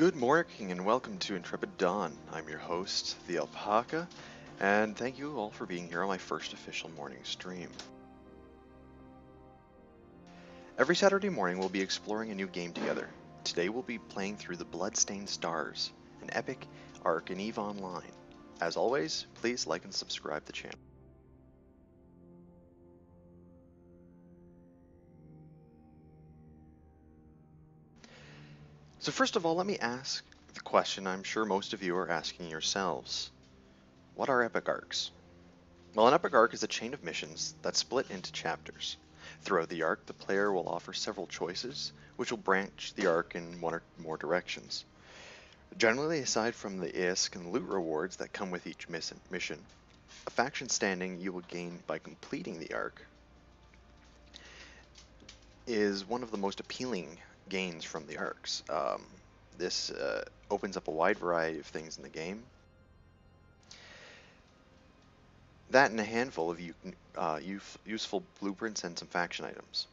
Good morning and welcome to Intrepid Dawn. I'm your host, the Alpaca, and thank you all for being here on my first official morning stream. Every Saturday morning we'll be exploring a new game together. Today we'll be playing through the Bloodstained Stars, an epic arc in EVE Online. As always, please like and subscribe to the channel. So first of all, let me ask the question I'm sure most of you are asking yourselves. What are epic arcs? Well, an epic arc is a chain of missions that split into chapters. Throughout the arc, the player will offer several choices, which will branch the arc in one or more directions. Generally, aside from the ISK and loot rewards that come with each mission, a faction standing you will gain by completing the arc is one of the most appealing gains from the arcs. This opens up a wide variety of things in the game. That and a handful of useful blueprints and some faction items.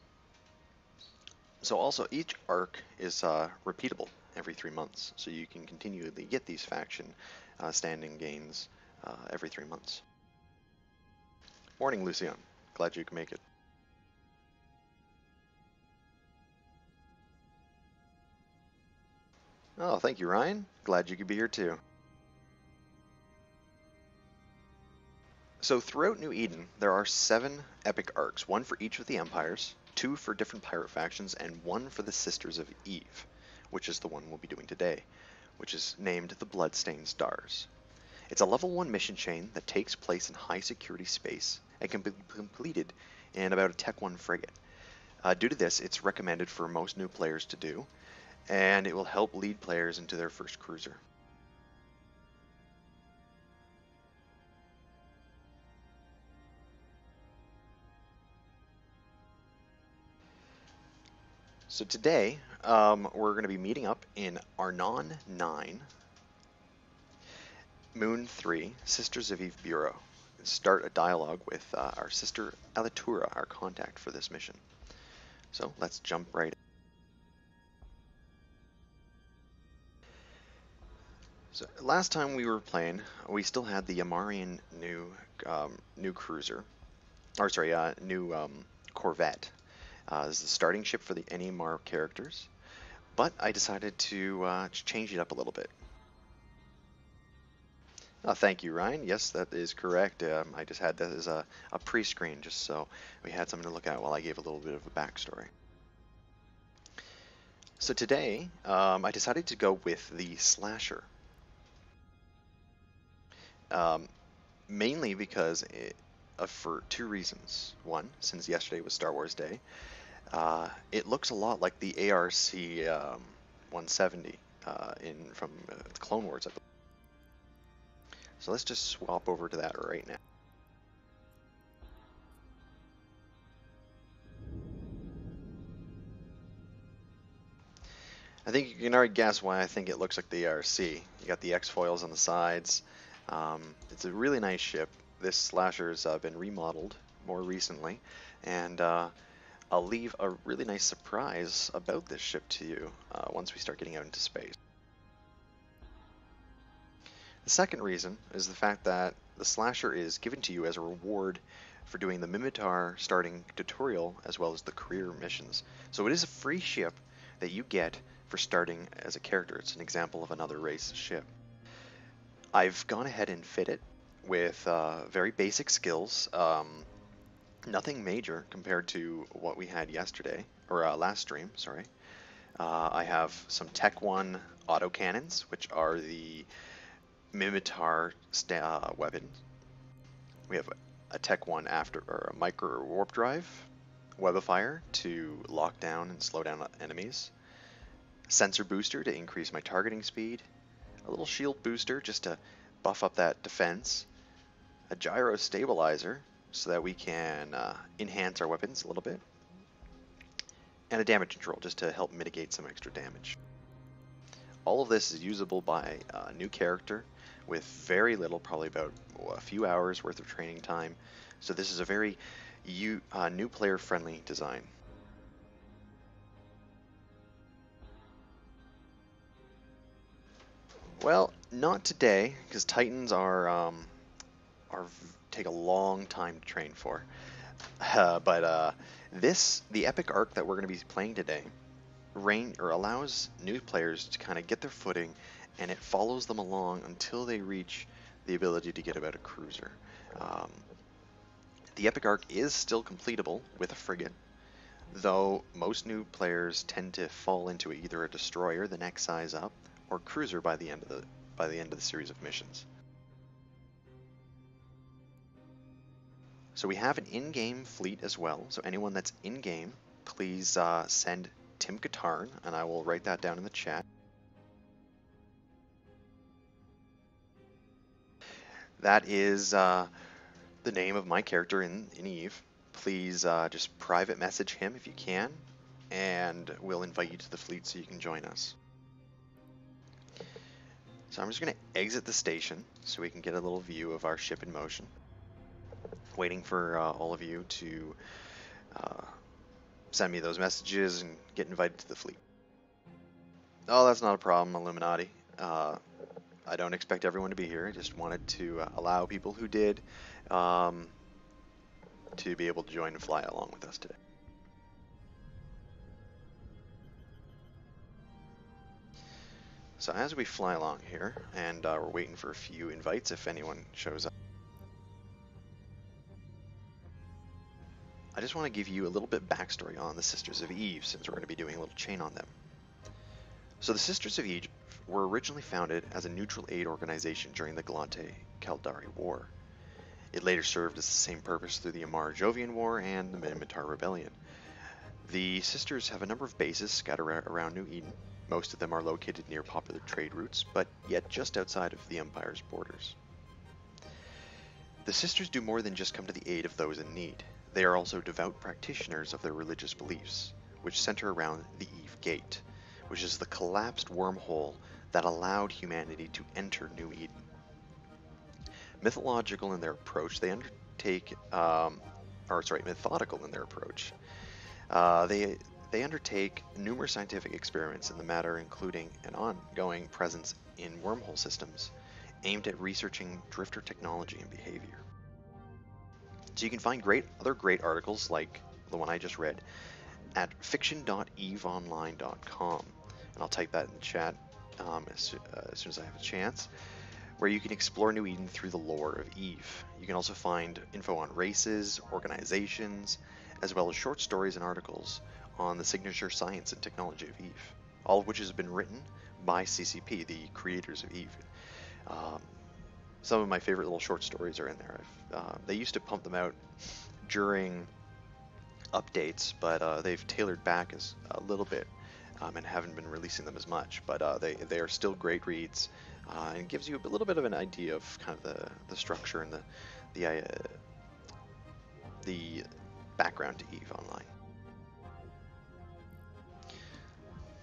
So also, each arc is repeatable every 3 months, so you can continually get these faction standing gains every 3 months. Morning, Lucian. Glad you can make it. Oh, thank you, Ryan. Glad you could be here too. So throughout New Eden, there are 7 epic arcs, 1 for each of the empires, 2 for different pirate factions, and 1 for the Sisters of Eve, which is the one we'll be doing today, which is named the Bloodstained Stars. It's a level 1 mission chain that takes place in high security space and can be completed in about a Tech 1 frigate. Due to this, it's recommended for most new players to do, and it will help lead players into their first cruiser. So today, we're going to be meeting up in Arnon 9, Moon 3, Sisters of Eve Bureau, and start a dialogue with our sister Alitura, our contact for this mission. So let's jump right in. So last time we were playing, we still had the Yamarian new cruiser, or sorry, new Corvette. This is the starting ship for the NMR characters, but I decided to change it up a little bit. Thank you, Ryan. Yes, that is correct. I just had that as a pre-screen, just so we had something to look at while I gave a little bit of a backstory. So today, I decided to go with the Slasher. Mainly because for 2 reasons. One, since yesterday was Star Wars Day, it looks a lot like the ARC 170 from Clone Wars. So let's just swap over to that right now. I think you can already guess why I think it looks like the ARC. You got the X-foils on the sides. It's a really nice ship. This Slasher's been remodeled more recently, and I'll leave a really nice surprise about this ship to you once we start getting out into space. The second reason is the fact that the Slasher is given to you as a reward for doing the Minotaur starting tutorial as well as the career missions. So it is a free ship that you get for starting as a character. It's an example of another race ship. I've gone ahead and fit it with very basic skills. Nothing major compared to what we had yesterday, or last stream, sorry. I have some Tech 1 Autocannons, which are the Minotaur weapons. We have a Tech 1 a micro warp drive, web of fire to lock down and slow down enemies, sensor booster to increase my targeting speed, a little shield booster just to buff up that defense, a gyro stabilizer so that we can enhance our weapons a little bit, and a damage control just to help mitigate some extra damage. All of this is usable by a new character with very little, probably about a few hours worth of training time. So this is a very new player friendly design. Well, not today, because Titans are take a long time to train for. But the epic arc that we're going to be playing today, allows new players to kind of get their footing, and it follows them along until they reach the ability to get about a cruiser. Um, the epic arc is still completable with a frigate, though most new players tend to fall into either a destroyer the next size up, or cruiser by the end of the series of missions. So we have an in-game fleet as well, so anyone that's in-game, please send Tim Katarn, and I will write that down in the chat. That is the name of my character in Eve. Please just private message him if you can, and we'll invite you to the fleet so you can join us. So I'm just going to exit the station so we can get a little view of our ship in motion. Waiting for all of you to send me those messages and get invited to the fleet. Oh, that's not a problem, Illuminati. I don't expect everyone to be here. I just wanted to allow people who did to be able to join and fly along with us today. So as we fly along here, and we're waiting for a few invites if anyone shows up, I just want to give you a little bit backstory on the Sisters of Eve, since we're going to be doing a little chain on them. So the Sisters of Eve were originally founded as a neutral aid organization during the Galante Station War. It later served as the same purpose through the Jovian War and the Minotaur Rebellion. The Sisters have a number of bases scattered around New Eden. Most of them are located near popular trade routes, but yet just outside of the Empire's borders. The Sisters do more than just come to the aid of those in need. They are also devout practitioners of their religious beliefs, which center around the Eve Gate, which is the collapsed wormhole that allowed humanity to enter New Eden. Methodical in their approach, methodical in their approach. They undertake numerous scientific experiments in the matter, including an ongoing presence in wormhole systems aimed at researching drifter technology and behavior. So you can find other great articles like the one I just read at fiction.eveonline.com, and I'll type that in the chat as soon as I have a chance, where you can explore New Eden through the lore of Eve. You can also find info on races, organizations, as well as short stories and articles on the signature science and technology of Eve, all of which has been written by CCP, the creators of Eve. Some of my favorite little short stories are in there. They used to pump them out during updates, but they've tailored back a little bit and haven't been releasing them as much. But they are still great reads, and it gives you a little bit of an idea of kind of the structure and the background to Eve Online.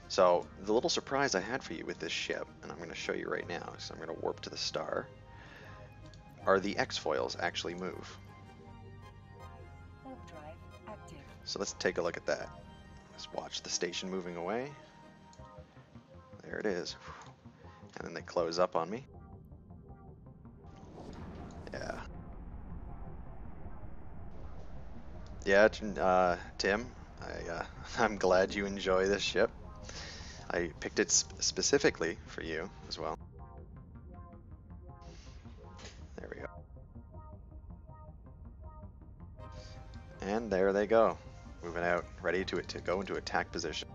So the little surprise I had for you with this ship, and I'm going to show you right now, so I'm going to warp to the star, are the X-foils actually move. So let's take a look at that. Let's watch the station moving away. There it is. And then they close up on me. Yeah. Yeah, Tim, I'm glad you enjoy this ship. I picked it specifically for you as well. There we go. And there they go. Moving out, ready to go into attack position.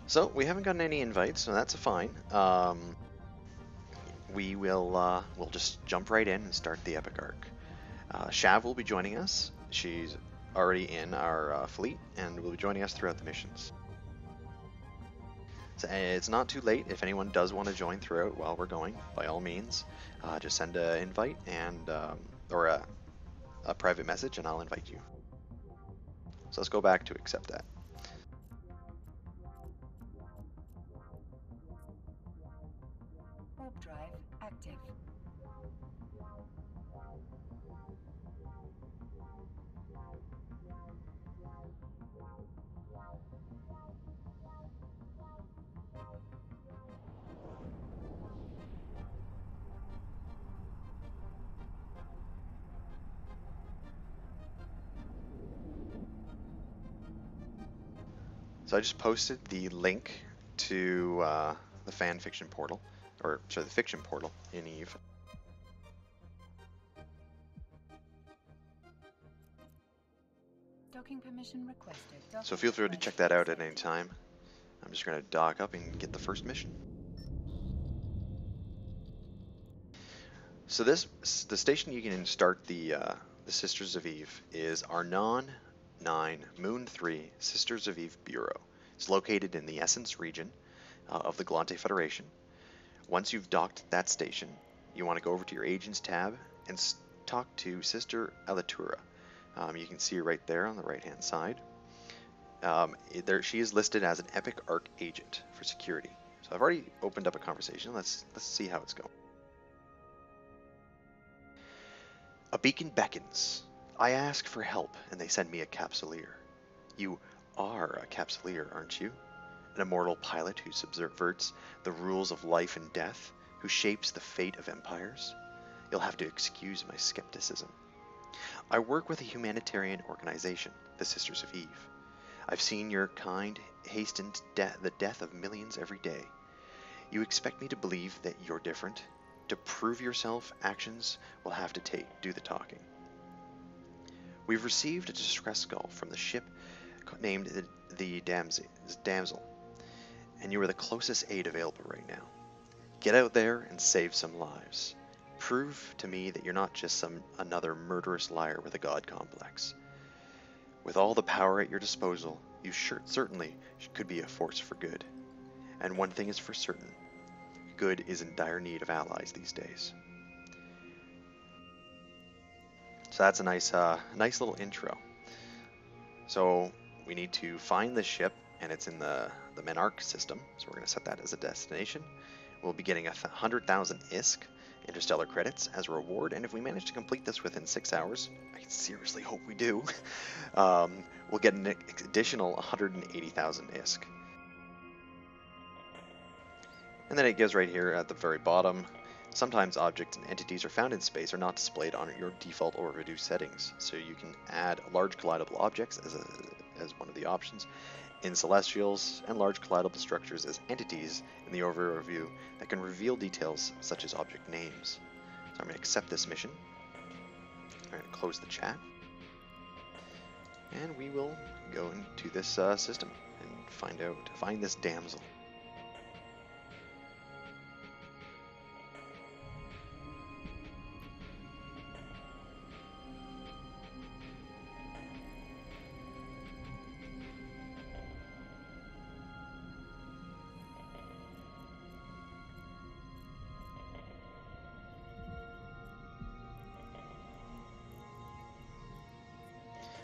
So we haven't gotten any invites, so that's fine. We'll just jump right in and start the epic arc. Shav will be joining us. She's already in our fleet and will be joining us throughout the missions. So it's not too late. If anyone does want to join throughout while we're going, by all means, just send an invite and or a private message, and I'll invite you. So let's go back to accept that. active. So I just posted the link to the fan fiction portal, or sorry, the fiction portal in Eve. Docking permission requested. So feel free to check that out at any time. I'm just going to dock up and get the first mission. So the station you can start the Sisters of Eve is Arnon 9 Moon 3 Sisters of Eve Bureau. It's located in the Essence region of the Galante Federation. Once you've docked that station, you want to go over to your Agents tab and talk to Sister Alatura. You can see her right there on the right hand side. She is listed as an Epic Arc agent for security. So I've already opened up a conversation. Let's see how it's going. A beacon beckons. I ask for help, and they send me a capsuleer. You are a capsuleer, aren't you? An immortal pilot who subverts the rules of life and death, who shapes the fate of empires? You'll have to excuse my skepticism. I work with a humanitarian organization, the Sisters of Eve. I've seen your kind hasten the death of millions every day. You expect me to believe that you're different? To prove yourself, actions will have to do the talking. We've received a distress call from the ship named the Damsel, and you are the closest aid available right now. Get out there and save some lives. Prove to me that you're not just another murderous liar with a god complex. With all the power at your disposal, you certainly could be a force for good. And one thing is for certain. Good is in dire need of allies these days. So that's a nice little intro. So we need to find the ship, and it's in the Menarch system. So we're going to set that as a destination. We'll be getting 100,000 ISK, interstellar credits, as a reward. And if we manage to complete this within 6 hours, I seriously hope we do, we'll get an additional 180,000 ISK. And then it gives right here at the very bottom, sometimes objects and entities are found in space are not displayed on your default or reduced settings. So you can add large collidable objects as one of the options in celestials, and large collidable structures as entities in the overview that can reveal details such as object names. So I'm going to accept this mission. I'm going to close the chat. And we will go into this system and find this damsel.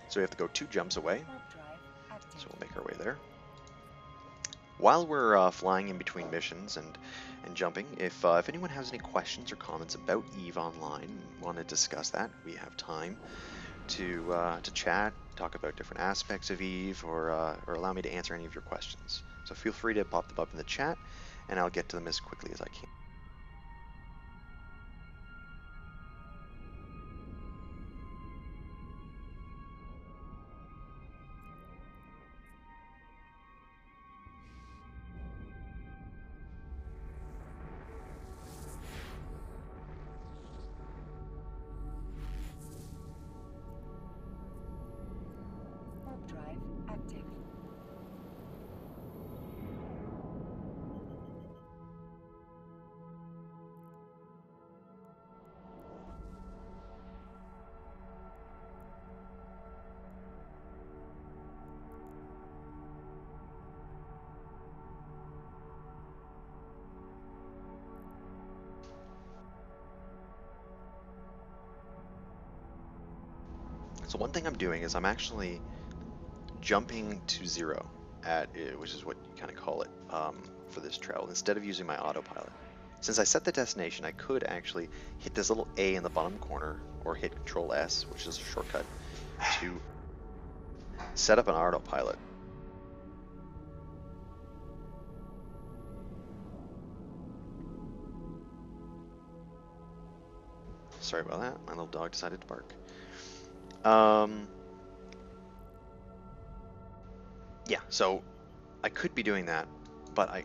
So we have to go 2 jumps away. So we'll make our way there. While we're flying in between missions and jumping, if anyone has any questions or comments about EVE Online and want to discuss that, we have time to chat, talk about different aspects of EVE, or allow me to answer any of your questions. So feel free to pop them up in the chat, and I'll get to them as quickly as I can. So one thing I'm doing is I'm actually jumping to 0 which is what you kind of call it, for this travel, instead of using my autopilot. Since I set the destination, I could actually hit this little A in the bottom corner, or hit Control S, which is a shortcut, to set up an autopilot. Sorry about that, my little dog decided to bark. Yeah, so I could be doing that, but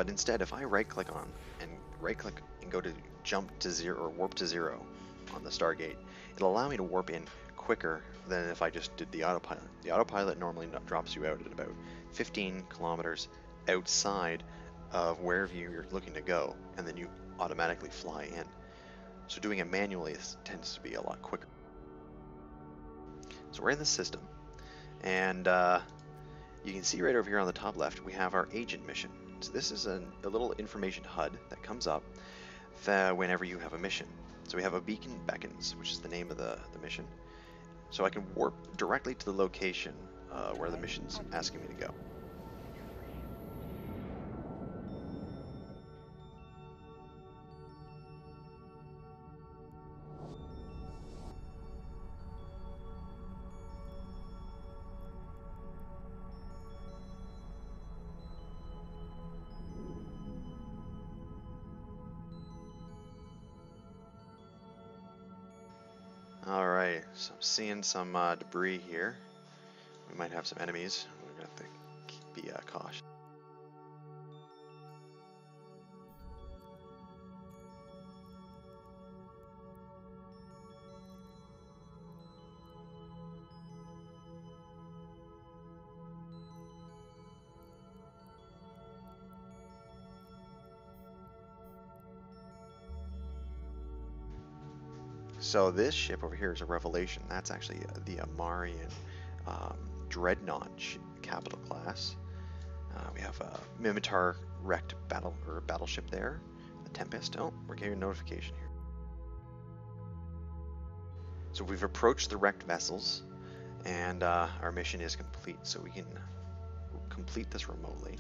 instead, if I right-click on and right-click and go to jump to 0 or warp to 0 on the Stargate, it'll allow me to warp in quicker than if I just did the autopilot. The autopilot normally drops you out at about 15 kilometers outside of wherever you're looking to go, and then you automatically fly in. So doing it manually tends to be a lot quicker. So we're in the system, and you can see right over here on the top left, we have our agent mission. So this is a little information HUD that comes up whenever you have a mission. So we have a beacon beckons, which is the name of the mission. So I can warp directly to the location where the mission's asking me to go. Alright, so I'm seeing some debris here. We might have some enemies. We're going to have to be cautious. So this ship over here is a Revelation. That's actually the Amarian Dreadnought capital class. We have a Minotaur wrecked battleship there. The Tempest. Oh, we're getting a notification here. So we've approached the wrecked vessels, and our mission is complete. So we can complete this remotely.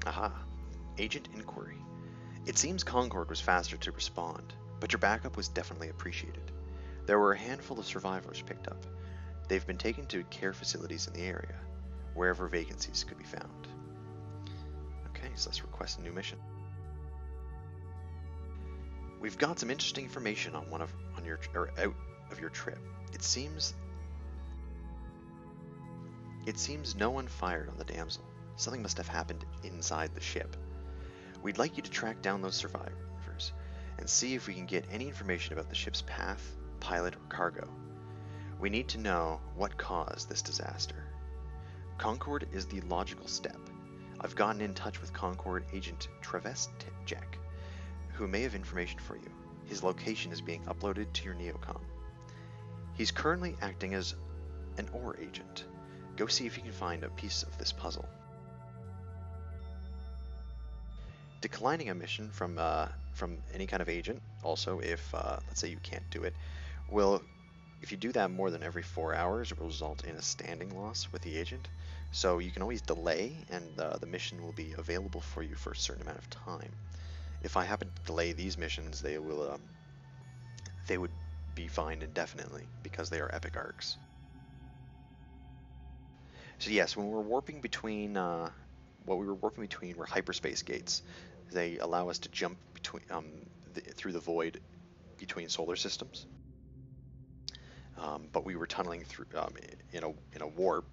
Aha, Agent Inquiry. It seems Concord was faster to respond, but your backup was definitely appreciated. There were a handful of survivors picked up. They've been taken to care facilities in the area, wherever vacancies could be found. Okay, so let's request a new mission. We've got some interesting information on out of your trip. It seems no one fired on the damsel. Something must have happened inside the ship. We'd like you to track down those survivors and see if we can get any information about the ship's path, pilot, or cargo. We need to know what caused this disaster. Concord is the logical step. I've gotten in touch with Concord agent Jack, who may have information for you. His location is being uploaded to your neocom. He's currently acting as an OR agent. Go see if you can find a piece of this puzzle. Declining a mission from any kind of agent, also if let's say you can't do it, if you do that more than every 4 hours, it will result in a standing loss with the agent. So you can always delay, and the mission will be available for you for a certain amount of time. If I happen to delay these missions, they would be fined indefinitely because they are epic arcs. So yes, when we're warping between what we were warping between were hyperspace gates. They allow us to jump between through the void between solar systems. But we were tunneling through in a warp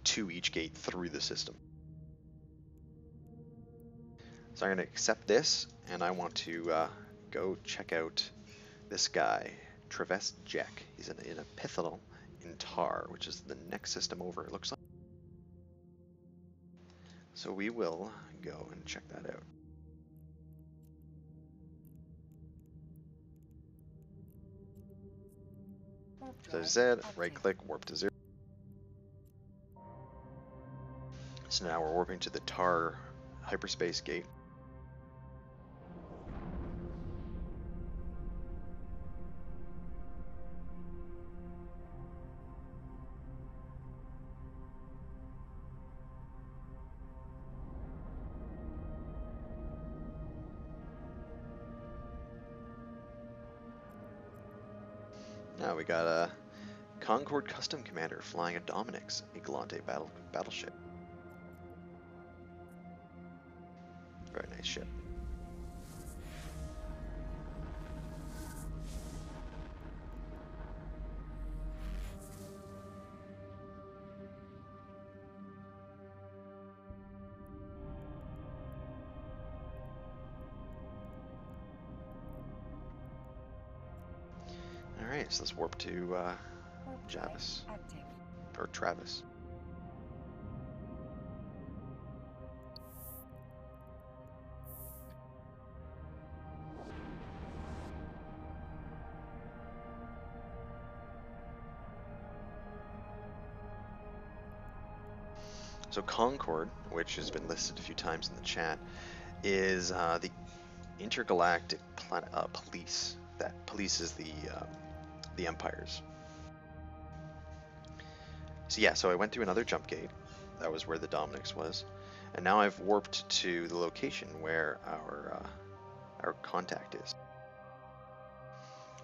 to each gate through the system. So I'm going to accept this, and I want to go check out this guy, Jack. He's in a Pythonal in Tar, which is the next system over, it looks like. So we will go and check that out. So as I said, right click, warp to 0. So now we're warping to the Tar hyperspace gate. Yeah, we got a Concord Custom Commander flying a Dominix, a Galante battleship. Very nice ship. Alright, so let's warp to Javis. Or Travis. So Concord, which has been listed a few times in the chat, is the intergalactic police that polices the empires. So yeah, so I went through another jump gate. That was where the Dominix was, and now I've warped to the location where our contact is.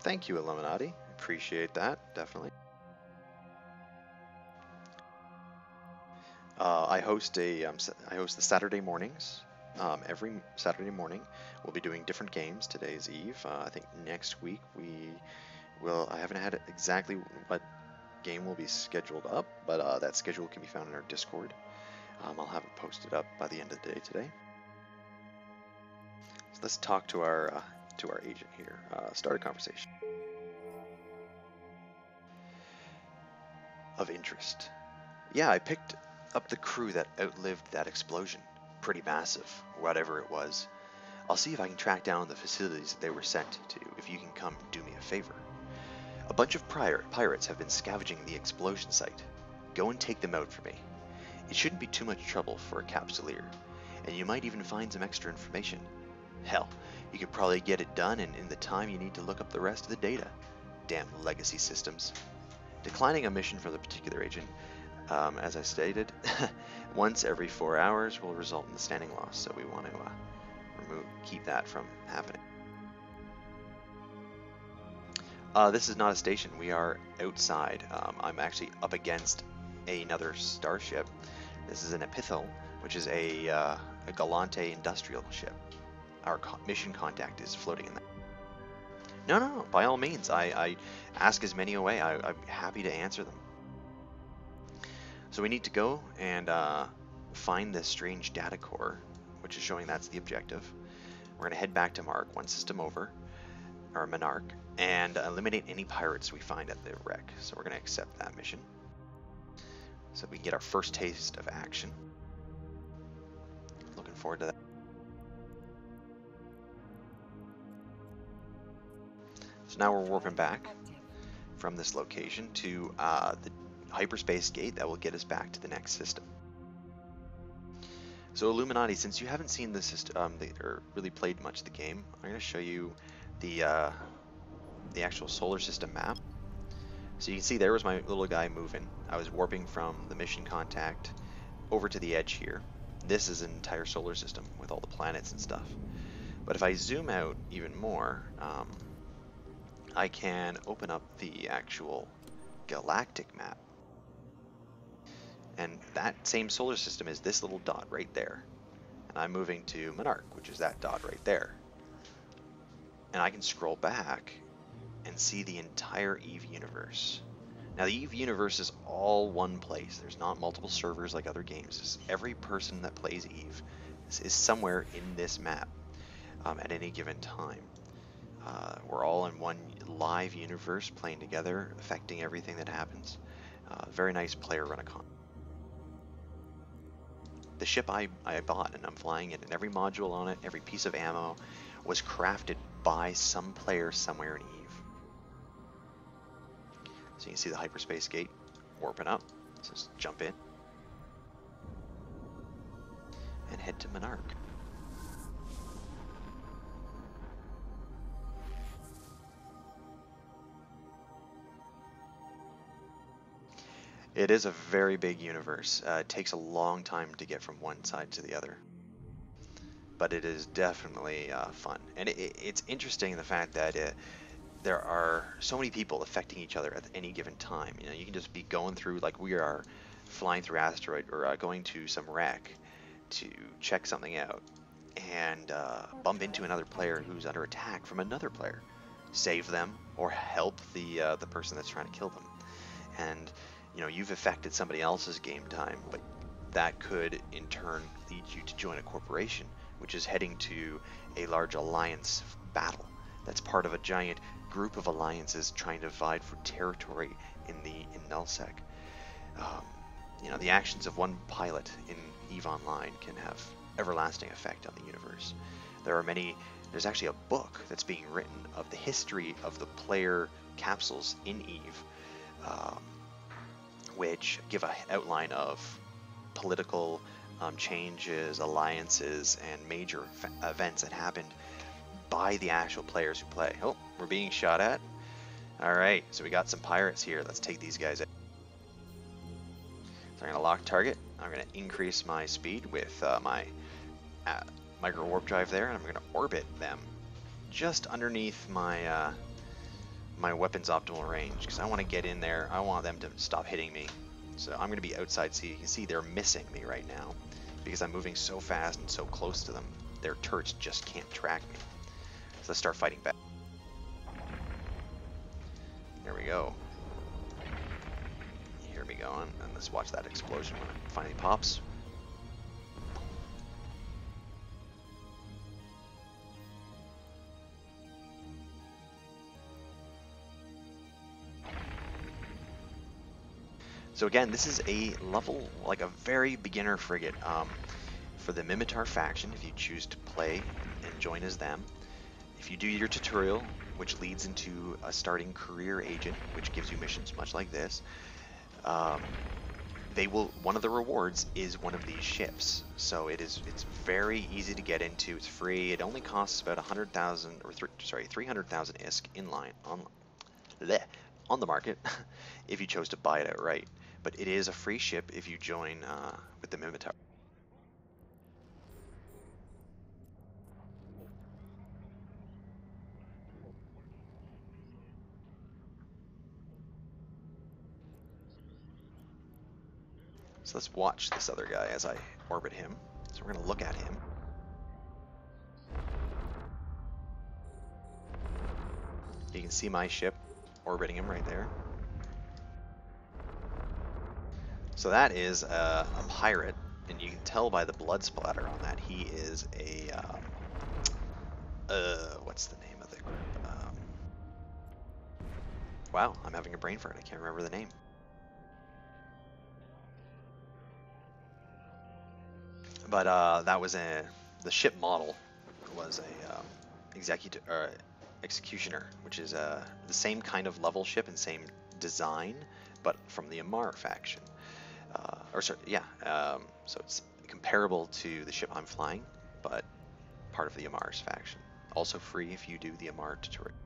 Thank you, Illuminati. Appreciate that, definitely. I host the Saturday mornings. Every Saturday morning, we'll be doing different games. Today's Eve. I think next week we will. I haven't had exactly what game will be scheduled up, but that schedule can be found in our Discord. I'll have it posted up by the end of the day today. So let's talk to our agent here. Start a conversation of interest. Yeah, I picked up the crew that outlived that explosion. Pretty massive, whatever it was. I'll see if I can track down the facilities that they were sent to, if you can come do me a favor. A bunch of pirates have been scavenging the explosion site. Go and take them out for me. It shouldn't be too much trouble for a capsuleer, and you might even find some extra information. Hell, you could probably get it done in the time you need to look up the rest of the data. Damn legacy systems. Declining a mission from the particular agent, as I stated, once every 4 hours will result in the standing loss, so we want to keep that from happening. This is not a station. We are outside. I'm actually up against another starship. This is an Epithel, which is a Galante industrial ship. Our mission contact is floating in that. No, by all means. I ask as many away. I'm happy to answer them. So we need to go and find this strange data core, which is showing that's the objective. We're going to head back to Mark, one system over, or Monarch, and eliminate any pirates we find at the wreck. So we're going to accept that mission, so we can get our first taste of action. Looking forward to that. So now we're warping back from this location to the hyperspace gate that will get us back to the next system. So Illuminati, since you haven't seen the system or really played much of the game, I'm going to show you the actual solar system map. So you can see there was my little guy moving. I was warping from the mission contact over to the edge here. This is an entire solar system with all the planets and stuff. But if I zoom out even more, I can open up the actual galactic map. And that same solar system is this little dot right there. And I'm moving to Monarch, which is that dot right there. And I can scroll back and see the entire EVE universe. Now the EVE universe is all one place. There's not multiple servers like other games. Every person that plays EVE is somewhere in this map at any given time. We're all in one live universe playing together, affecting everything that happens. Very nice player run economy. The ship I bought and I'm flying it, and every module on it, every piece of ammo was crafted by some player somewhere in EVE. So you can see the hyperspace gate warping up. So just jump in and head to Monarch. It is a very big universe. It takes a long time to get from one side to the other, but it is definitely fun. And it's interesting the fact that there are so many people affecting each other at any given time. You know, you can just be going through, like we are flying through Asteroid, or going to some wreck to check something out, and bump into another player who's under attack from another player, save them or help the person that's trying to kill them. And you know, you've affected somebody else's game time, but that could in turn lead you to join a corporation which is heading to a large alliance battle that's part of a giant group of alliances trying to vie for territory in nullsec. You know, the actions of one pilot in EVE Online can have everlasting effect on the universe. There's actually a book that's being written of the history of the player capsules in EVE, which give an outline of political changes, alliances, and major events that happened by the actual players who play. Oh, we're being shot at. Alright, so we got some pirates here. Let's take these guys out. So I'm going to lock target. I'm going to increase my speed with my micro warp drive there, and I'm going to orbit them just underneath my my weapon's optimal range, because I want to get in there. I want them to stop hitting me. So I'm going to be outside, so you can see they're missing me right now because I'm moving so fast and so close to them. Their turrets just can't track me. So let's start fighting back. There we go. You hear me going, and let's watch that explosion when it finally pops. So again, this is a level, like a very beginner frigate for the Minotaur faction, if you choose to play and join as them. If you do your tutorial, which leads into a starting career agent, which gives you missions much like this, one of the rewards is one of these ships. So it's very easy to get into. It's free. It only costs about 100,000 or 300,000 ISK inline on the market if you chose to buy it outright. But it is a free ship if you join with the Minotaur. So let's watch this other guy as I orbit him. So we're going to look at him. You can see my ship orbiting him right there. So that is a pirate, and you can tell by the blood splatter on that he is a what's the name of the group? Wow, I'm having a brain fart. I can't remember the name. But that was the ship model was a executioner, which is the same kind of level ship and same design, but from the Amarr faction. So it's comparable to the ship I'm flying, but part of the Amarr's faction. Also free if you do the Amarr tutorial.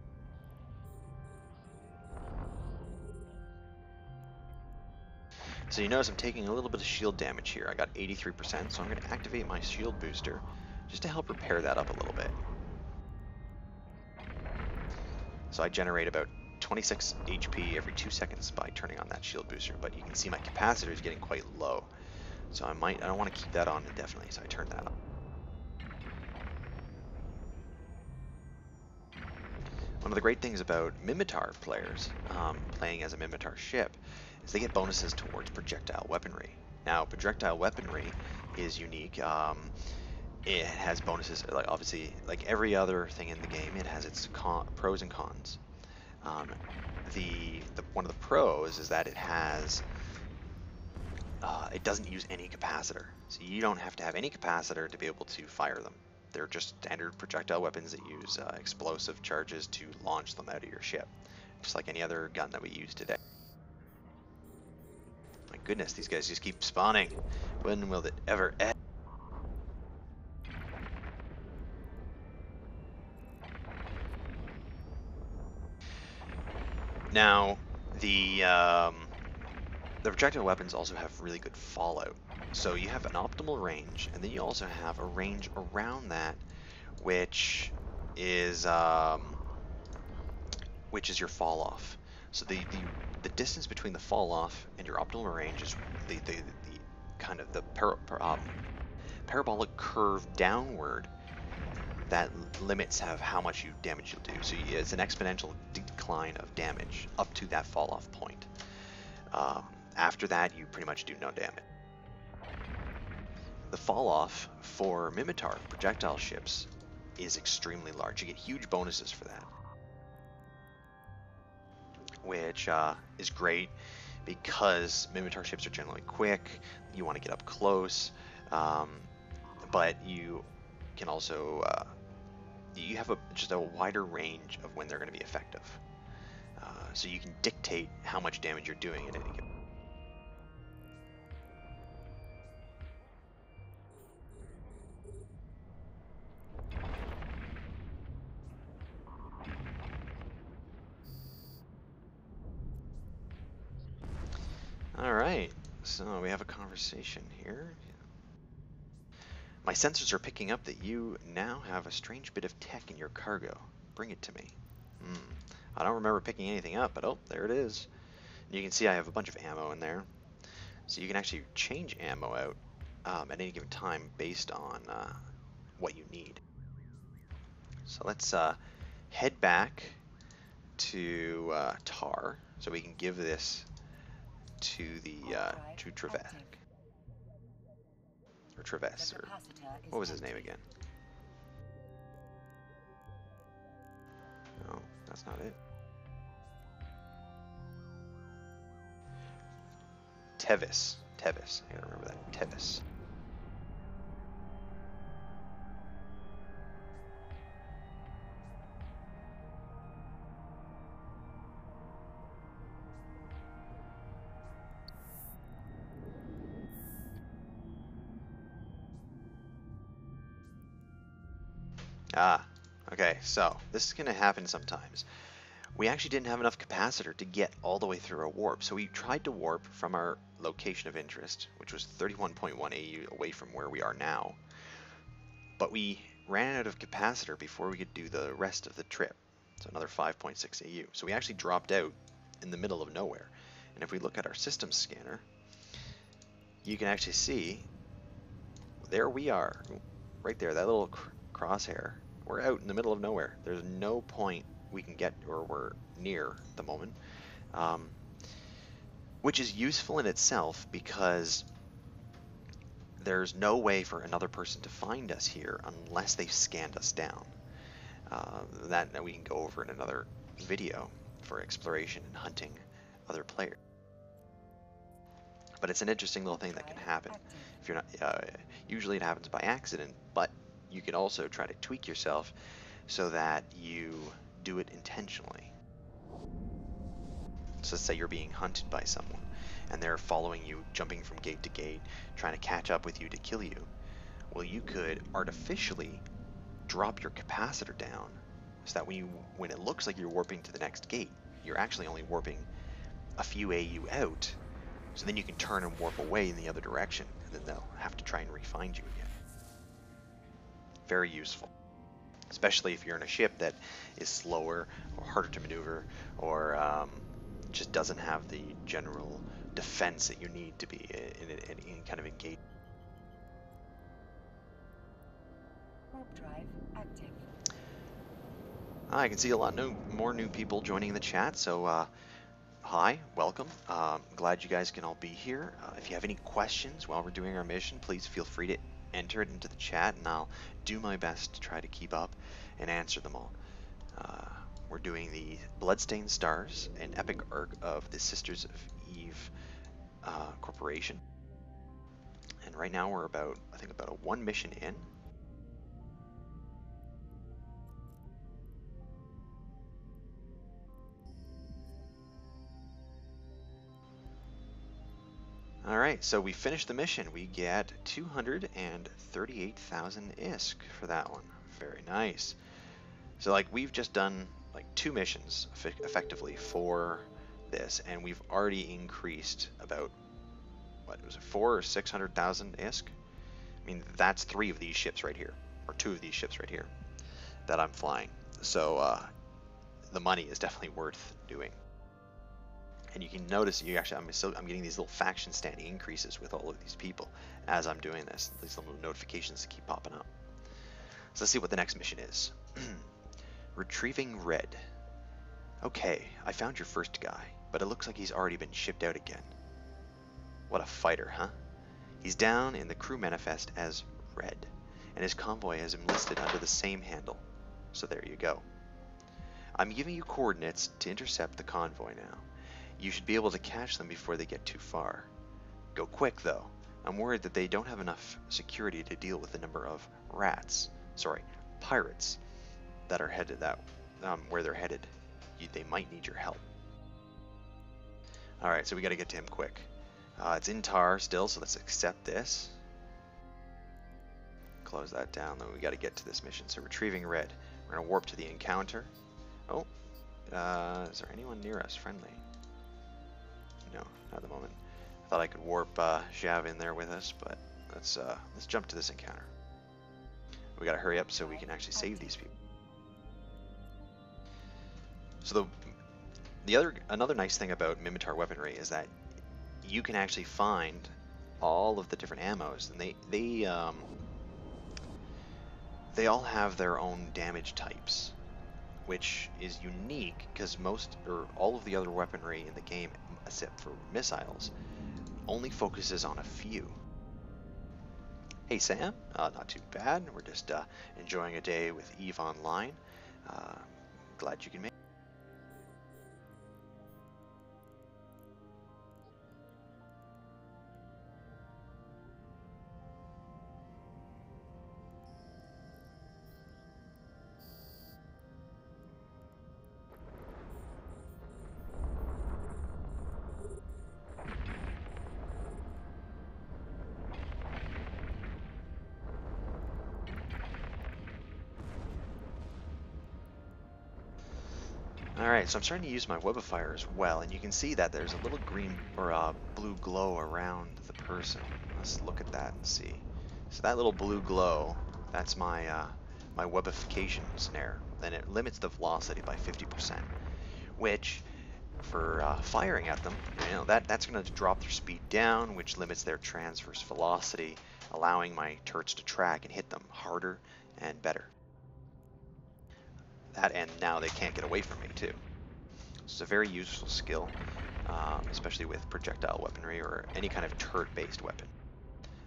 So you notice I'm taking a little bit of shield damage here. I got 83%, so I'm going to activate my shield booster just to help repair that up a little bit. So I generate about 26 HP every 2 seconds by turning on that shield booster, but you can see my capacitor is getting quite low. So I don't want to keep that on indefinitely, so I turn that on. One of the great things about Minotaur players playing as a Minotaur ship is they get bonuses towards projectile weaponry. Now, projectile weaponry is unique. It has bonuses, like obviously, like every other thing in the game, it has its pros and cons. One of the pros is that it doesn't use any capacitor, so you don't have to have any capacitor to be able to fire them. They're just standard projectile weapons that use explosive charges to launch them out of your ship, just like any other gun that we use today. My goodness, these guys just keep spawning. When will it ever end? Now, the projectile weapons also have really good fallout. So you have an optimal range, and then you also have a range around that, which is which is your fall off. So the distance between the fall off and your optimal range is the kind of the parabolic curve downward that limits how much damage you'll do. So it's an exponential decline of damage up to that fall off point. After that, you pretty much do no damage. The fall off for Minotaur projectile ships is extremely large. You get huge bonuses for that, which is great because Minotaur ships are generally quick. You want to get up close, but you can also you have just a wider range of when they're going to be effective. So you can dictate how much damage you're doing at any given. Alright, so we have a conversation here. My sensors are picking up that you now have a strange bit of tech in your cargo. Bring it to me. I don't remember picking anything up, but oh, there it is. You can see I have a bunch of ammo in there. So you can actually change ammo out at any given time based on what you need. So let's head back to Tar, so we can give this to the to Travis, or what was his name again? No, that's not it. Tevis. I gotta remember that. Tevis. Okay, so this is going to happen sometimes. We actually didn't have enough capacitor to get all the way through a warp, so we tried to warp from our location of interest, which was 31.1 AU away from where we are now. But we ran out of capacitor before we could do the rest of the trip, so another 5.6 AU. So we actually dropped out in the middle of nowhere. And if we look at our system scanner, you can actually see, there we are, right there, that little crosshair. We're out in the middle of nowhere. There's no point we can get, or we're near the moment, which is useful in itself because there's no way for another person to find us here unless they've scanned us down. That we can go over in another video for exploration and hunting other players. But it's an interesting little thing that can happen. If you're not, usually it happens by accident, but you can also try to tweak yourself so that you do it intentionally. So let's say you're being hunted by someone and they're following you, jumping from gate to gate, trying to catch up with you to kill you. Well, you could artificially drop your capacitor down so that when it looks like you're warping to the next gate, you're actually only warping a few AU out. So then you can turn and warp away in the other direction, and then they'll have to try and re-find you again. Very useful, especially if you're in a ship that is slower or harder to maneuver, or just doesn't have the general defense that you need to be in any kind of engagement. Warp drive active. I can see a lot more new people joining the chat, so hi, welcome. Glad you guys can all be here. If you have any questions while we're doing our mission, please feel free to enter it into the chat, and I'll do my best to try to keep up and answer them all. We're doing the Bloodstained Stars, an epic arc of the Sisters of Eve Corporation. And right now we're about a 1 mission in. Alright, so we finished the mission. We get 238,000 ISK for that one. Very nice. So like we've just done like 2 missions effectively for this, and we've already increased about, what was it, 400,000 or 600,000 ISK? I mean, that's 3 of these ships right here, or 2 of these ships right here that I'm flying. So the money is definitely worth doing. And you can notice I'm getting these little faction standing increases with all of these people as I'm doing this. These little notifications that keep popping up. So let's see what the next mission is. Retrieving Red. Okay, I found your first guy, but it looks like he's already been shipped out again. What a fighter, huh? He's down in the crew manifest as Red, and his convoy has him listed under the same handle. So there you go. I'm giving you coordinates to intercept the convoy now. You should be able to catch them before they get too far. Go quick, though. I'm worried that they don't have enough security to deal with the number of pirates that are headed where they're headed. They might need your help. Alright, so we gotta get to him quick. It's in tar still, so let's accept this. Close that down, then we gotta get to this mission. So retrieving Red. We're gonna warp to the encounter. Oh, is there anyone near us friendly? No, not at the moment. I thought I could warp Jav in there with us, but let's jump to this encounter. We gotta hurry up so we can actually save these people. So another nice thing about Minotaur weaponry is that you can actually find all of the different ammos, and they all have their own damage types, which is unique because all of the other weaponry in the game, except for missiles, only focuses on a few. Hey Sam, not too bad. We're just enjoying a day with Eve online. Glad you can make. Alright, so I'm starting to use my web of fire as well, and you can see that there's a little green or blue glow around the person. Let's look at that and see. So that little blue glow, that's my my webification snare. Then it limits the velocity by 50%, which for firing at them, that's going to drop their speed down, which limits their transverse velocity, allowing my turrets to track and hit them harder and better. That, and now they can't get away from me too. It's a very useful skill, especially with projectile weaponry or any kind of turret-based weapon.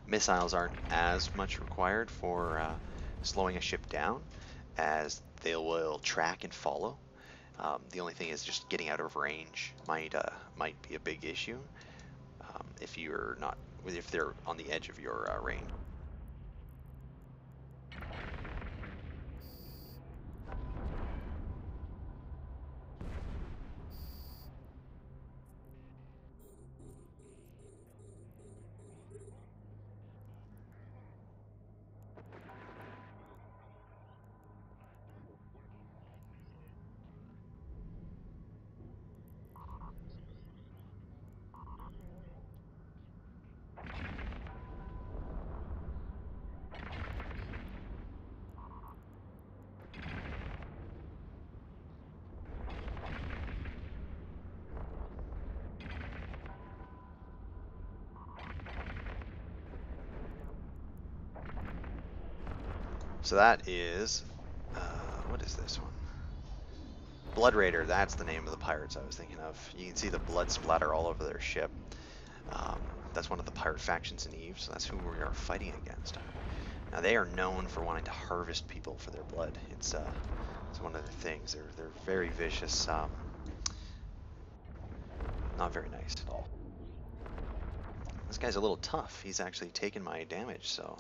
Missiles aren't as much required for slowing a ship down, as they will track and follow. The only thing is just getting out of range might be a big issue if they're on the edge of your range. So that is, what is this one? Blood Raider, that's the name of the pirates I was thinking of. You can see the blood splatter all over their ship. That's one of the pirate factions in Eve, so that's who we are fighting against. Now they are known for wanting to harvest people for their blood. It's one of their things. They're very vicious. Not very nice at all. This guy's a little tough. He's actually taken my damage, so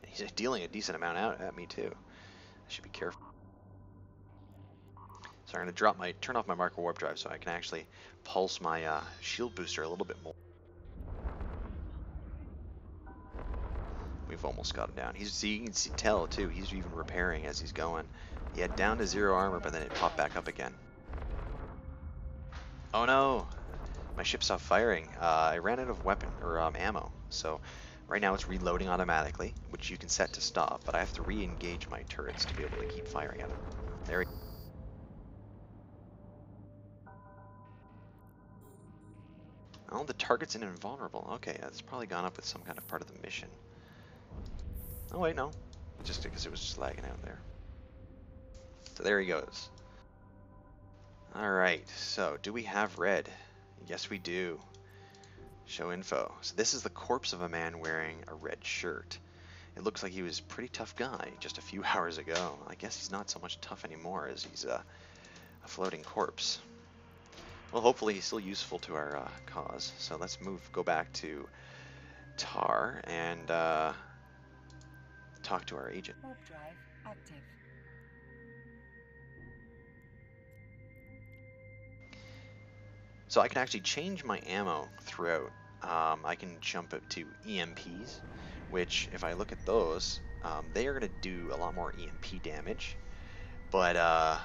he's dealing a decent amount out at me too. I should be careful. So I'm going to turn off my marker warp drive so I can actually pulse my shield booster a little bit more. We've almost got him down. You can tell too, he's even repairing as he's going. He had down to 0 armor, but then it popped back up again. Oh no! My ship stopped firing. I ran out of weapon or ammo. So right now it's reloading automatically, which you can set to stop, but I have to re-engage my turrets to be able to keep firing at them. There we go. Oh, the target's invulnerable. Okay, it's probably gone up with some kind of part of the mission. Oh wait, no. Just because it was just lagging out there. So there he goes. Alright, so do we have red? Yes we do. Show info. So this is the corpse of a man wearing a red shirt. It looks like he was a pretty tough guy just a few hours ago. I guess he's not so much tough anymore as he's a floating corpse. Well, hopefully he's still useful to our cause. So let's go back to Tar and talk to our agent. Warp drive active. So I can actually change my ammo throughout. I can jump up to EMPs, which if I look at those, they are going to do a lot more EMP damage, but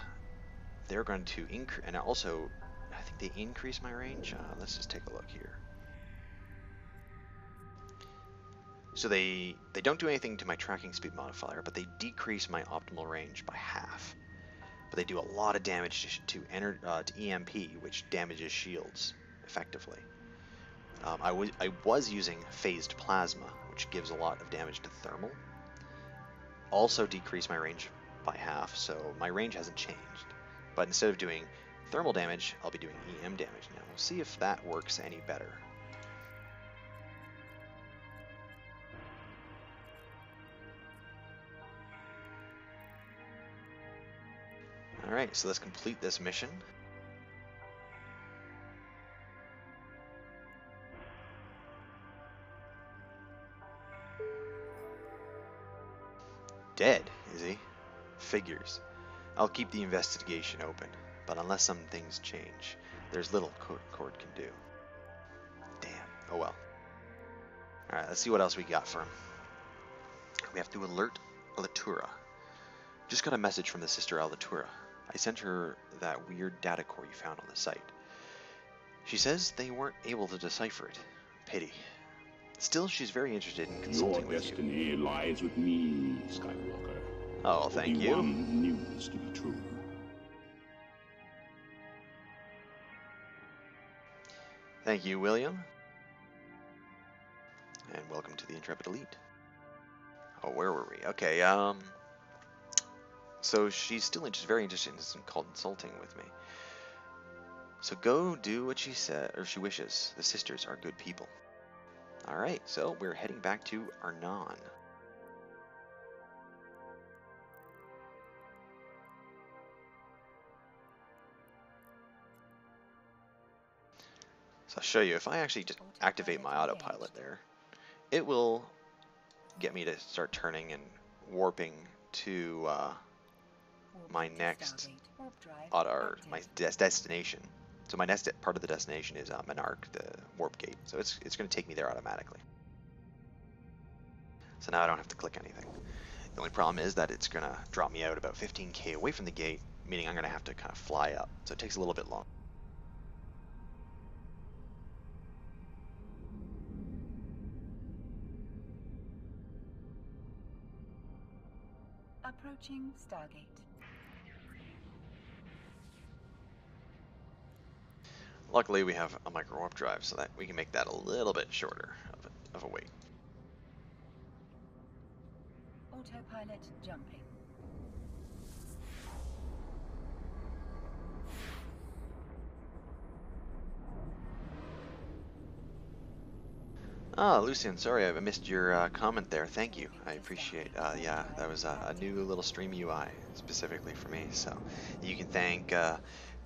they're going to increase, and also I think they increase my range. Let's just take a look here. So they don't do anything to my tracking speed modifier, but they decrease my optimal range by half. But they do a lot of damage to EMP, which damages shields effectively. I was using phased plasma, which gives a lot of damage to thermal. Also decreased my range by half, so my range hasn't changed. But instead of doing thermal damage, I'll be doing EM damage now. We'll see if that works any better. Alright, so let's complete this mission. Dead, is he? Figures. I'll keep the investigation open, but unless some things change, there's little Cord can do. Damn. Oh well. Alright, let's see what else we got for him. We have to alert Alatura. Just got a message from the sister Alatura. I sent her that weird data core you found on the site. She says they weren't able to decipher it. Pity. Still, she's very interested in consulting with you. Your destiny lies with me, Skywalker. Oh, thank you. One news to be true. Thank you, William. And welcome to the Intrepid Elite. Oh, where were we? Okay, so she's still very interested in consulting with me. So go do what she said, or she wishes. The sisters are good people. Alright, so we're heading back to Arnon. So I'll show you, if I actually just activate my autopilot there, it will get me to start turning and warping to my next destination. So my next part of the destination is Monarch, the warp gate. So it's going to take me there automatically. So now I don't have to click anything. The only problem is that it's going to drop me out about 15k away from the gate, meaning I'm going to have to kind of fly up. So it takes a little bit long. Approaching Stargate. Luckily, we have a micro warp drive, so that we can make that a little bit shorter of a wait. Autopilot jumping. Ah, Lucian, sorry I missed your comment there. Thank you. I appreciate. Yeah, that was a new little stream UI specifically for me. So you can thank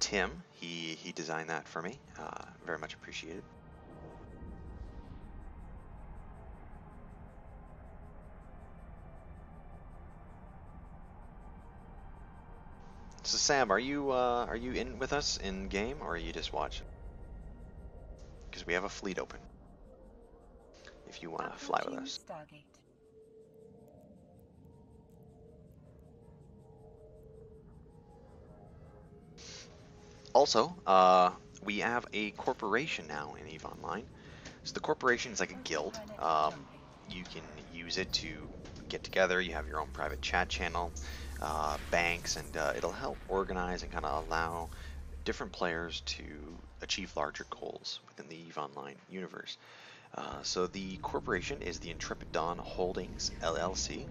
Tim. He designed that for me. Very much appreciated. So Sam, are you in with us in game, or are you just watching? Because we have a fleet open. If you want to fly with us. Stargate. Also, we have a corporation now in EVE Online. So the corporation is like a guild. You can use it to get together. You have your own private chat channel, banks, and it'll help organize and kind of allow different players to achieve larger goals within the EVE Online universe. So the corporation is the Intrepid Dawn Holdings LLC.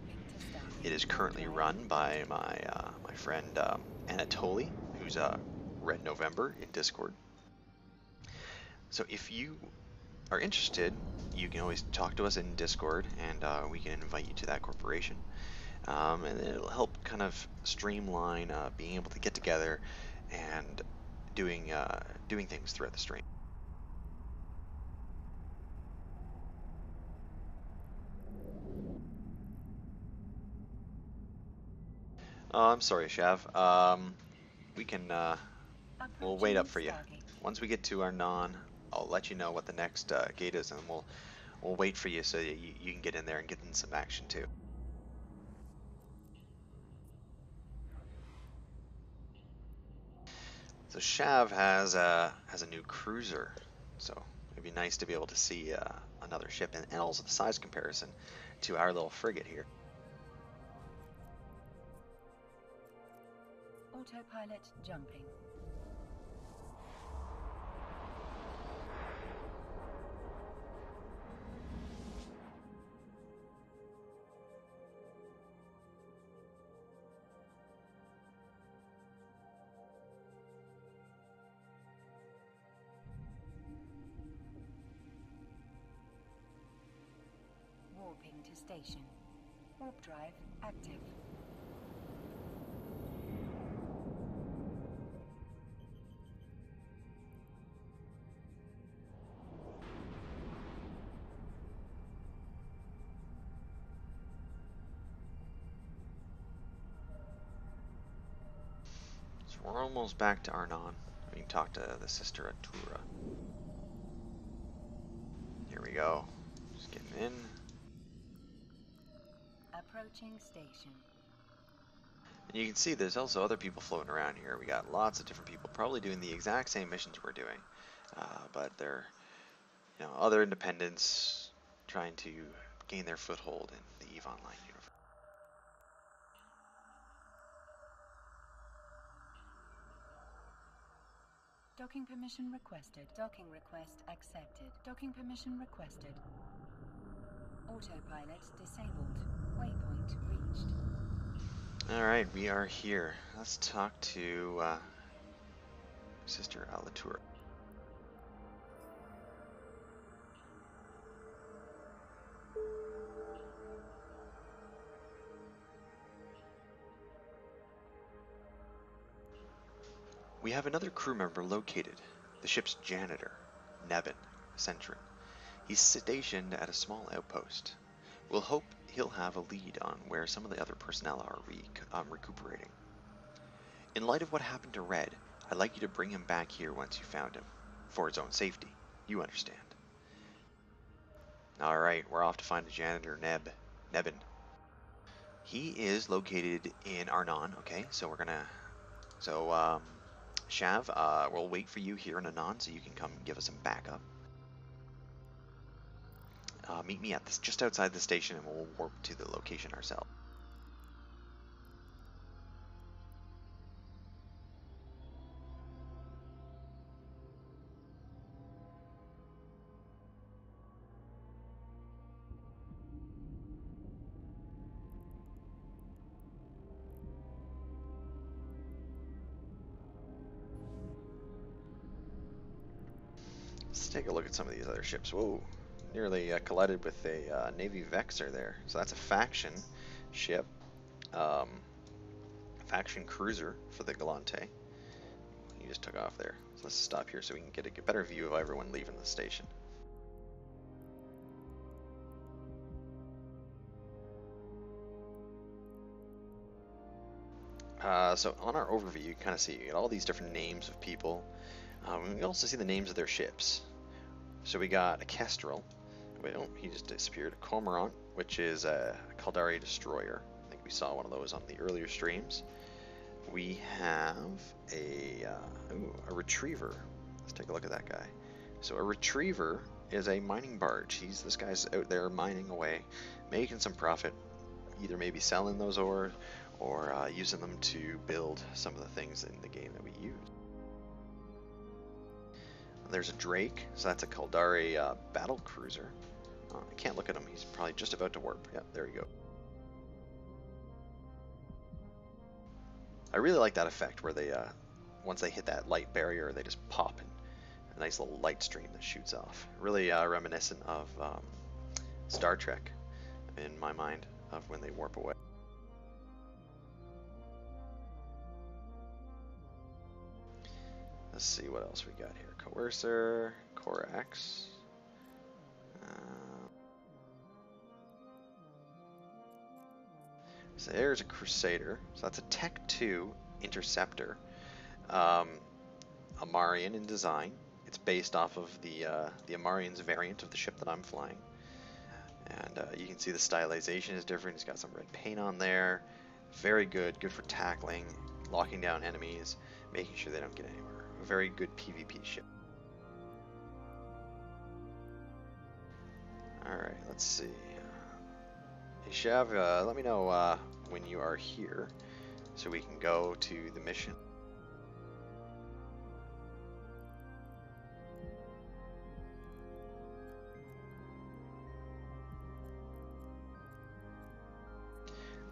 It is currently run by my friend Anatoly, who's Red November in Discord. So if you are interested, you can always talk to us in Discord, and we can invite you to that corporation. And it'll help kind of streamline being able to get together and doing things throughout the stream. Oh, I'm sorry, Shav. We can we'll wait up for you. Once we get to our non, I'll let you know what the next gate is, and we'll wait for you so that you can get in there and get in some action too. So Shav has a new cruiser, so it'd be nice to be able to see another ship and also the size comparison to our little frigate here. Autopilot jumping. Warping to station. Warp drive active. So we're almost back to Arnon. We can talk to the sister Atura. Here we go. Just getting in. Approaching station. And you can see there's also other people floating around here. We got lots of different people probably doing the exact same missions we're doing, but they're, other independents trying to gain their foothold in the EVE Online universe. Docking permission requested. Docking request accepted. Docking permission requested. Autopilot disabled. Waypoint reached. Alright, we are here. Let's talk to Sister Alatura. We have another crew member located, the ship's janitor, Nevin Centrin. He's stationed at a small outpost. We'll hope he'll have a lead on where some of the other personnel are recuperating. In light of what happened to Red, I'd like you to bring him back here once you found him, for his own safety. You understand. Alright, we're off to find the janitor, Nevin. He is located in Arnon, okay, so we're gonna... So, Shav, we'll wait for you here in Anon so you can come give us some backup. Meet me at just outside the station and we'll warp to the location ourselves. Let's take a look at some of these other ships. Whoa, nearly collided with a Navy Vexor there. So that's a faction ship, faction cruiser for the Galante. He just took off there. So let's stop here so we can get a better view of everyone leaving the station. So on our overview, you kind of see you get all these different names of people. We can also see the names of their ships. So we got a Kestrel. Well, he just disappeared. A Cormorant, which is a Caldari destroyer. I think we saw one of those on the earlier streams. We have a Retriever. Let's take a look at that guy. So a Retriever is a mining barge. This guy's out there mining away, making some profit, either maybe selling those ores or using them to build some of the things in the game that we use. There's a Drake, so that's a Caldari battle cruiser. I can't look at him, he's probably just about to warp. Yeah, there we go. I really like that effect where they, once they hit that light barrier, they just pop in a nice little light stream that shoots off. Really reminiscent of Star Trek in my mind, of when they warp away. Let's see what else we got here. Coercer, Corax. So there's a Crusader. So that's a Tech 2 Interceptor. Amarian in design. It's based off of the Amarian's variant of the ship that I'm flying. And you can see the stylization is different. It's got some red paint on there. Very good. Good for tackling, locking down enemies, making sure they don't get anywhere. A very good PvP ship. Alright, let's see. Hey Shav, let me know when you are here so we can go to the mission.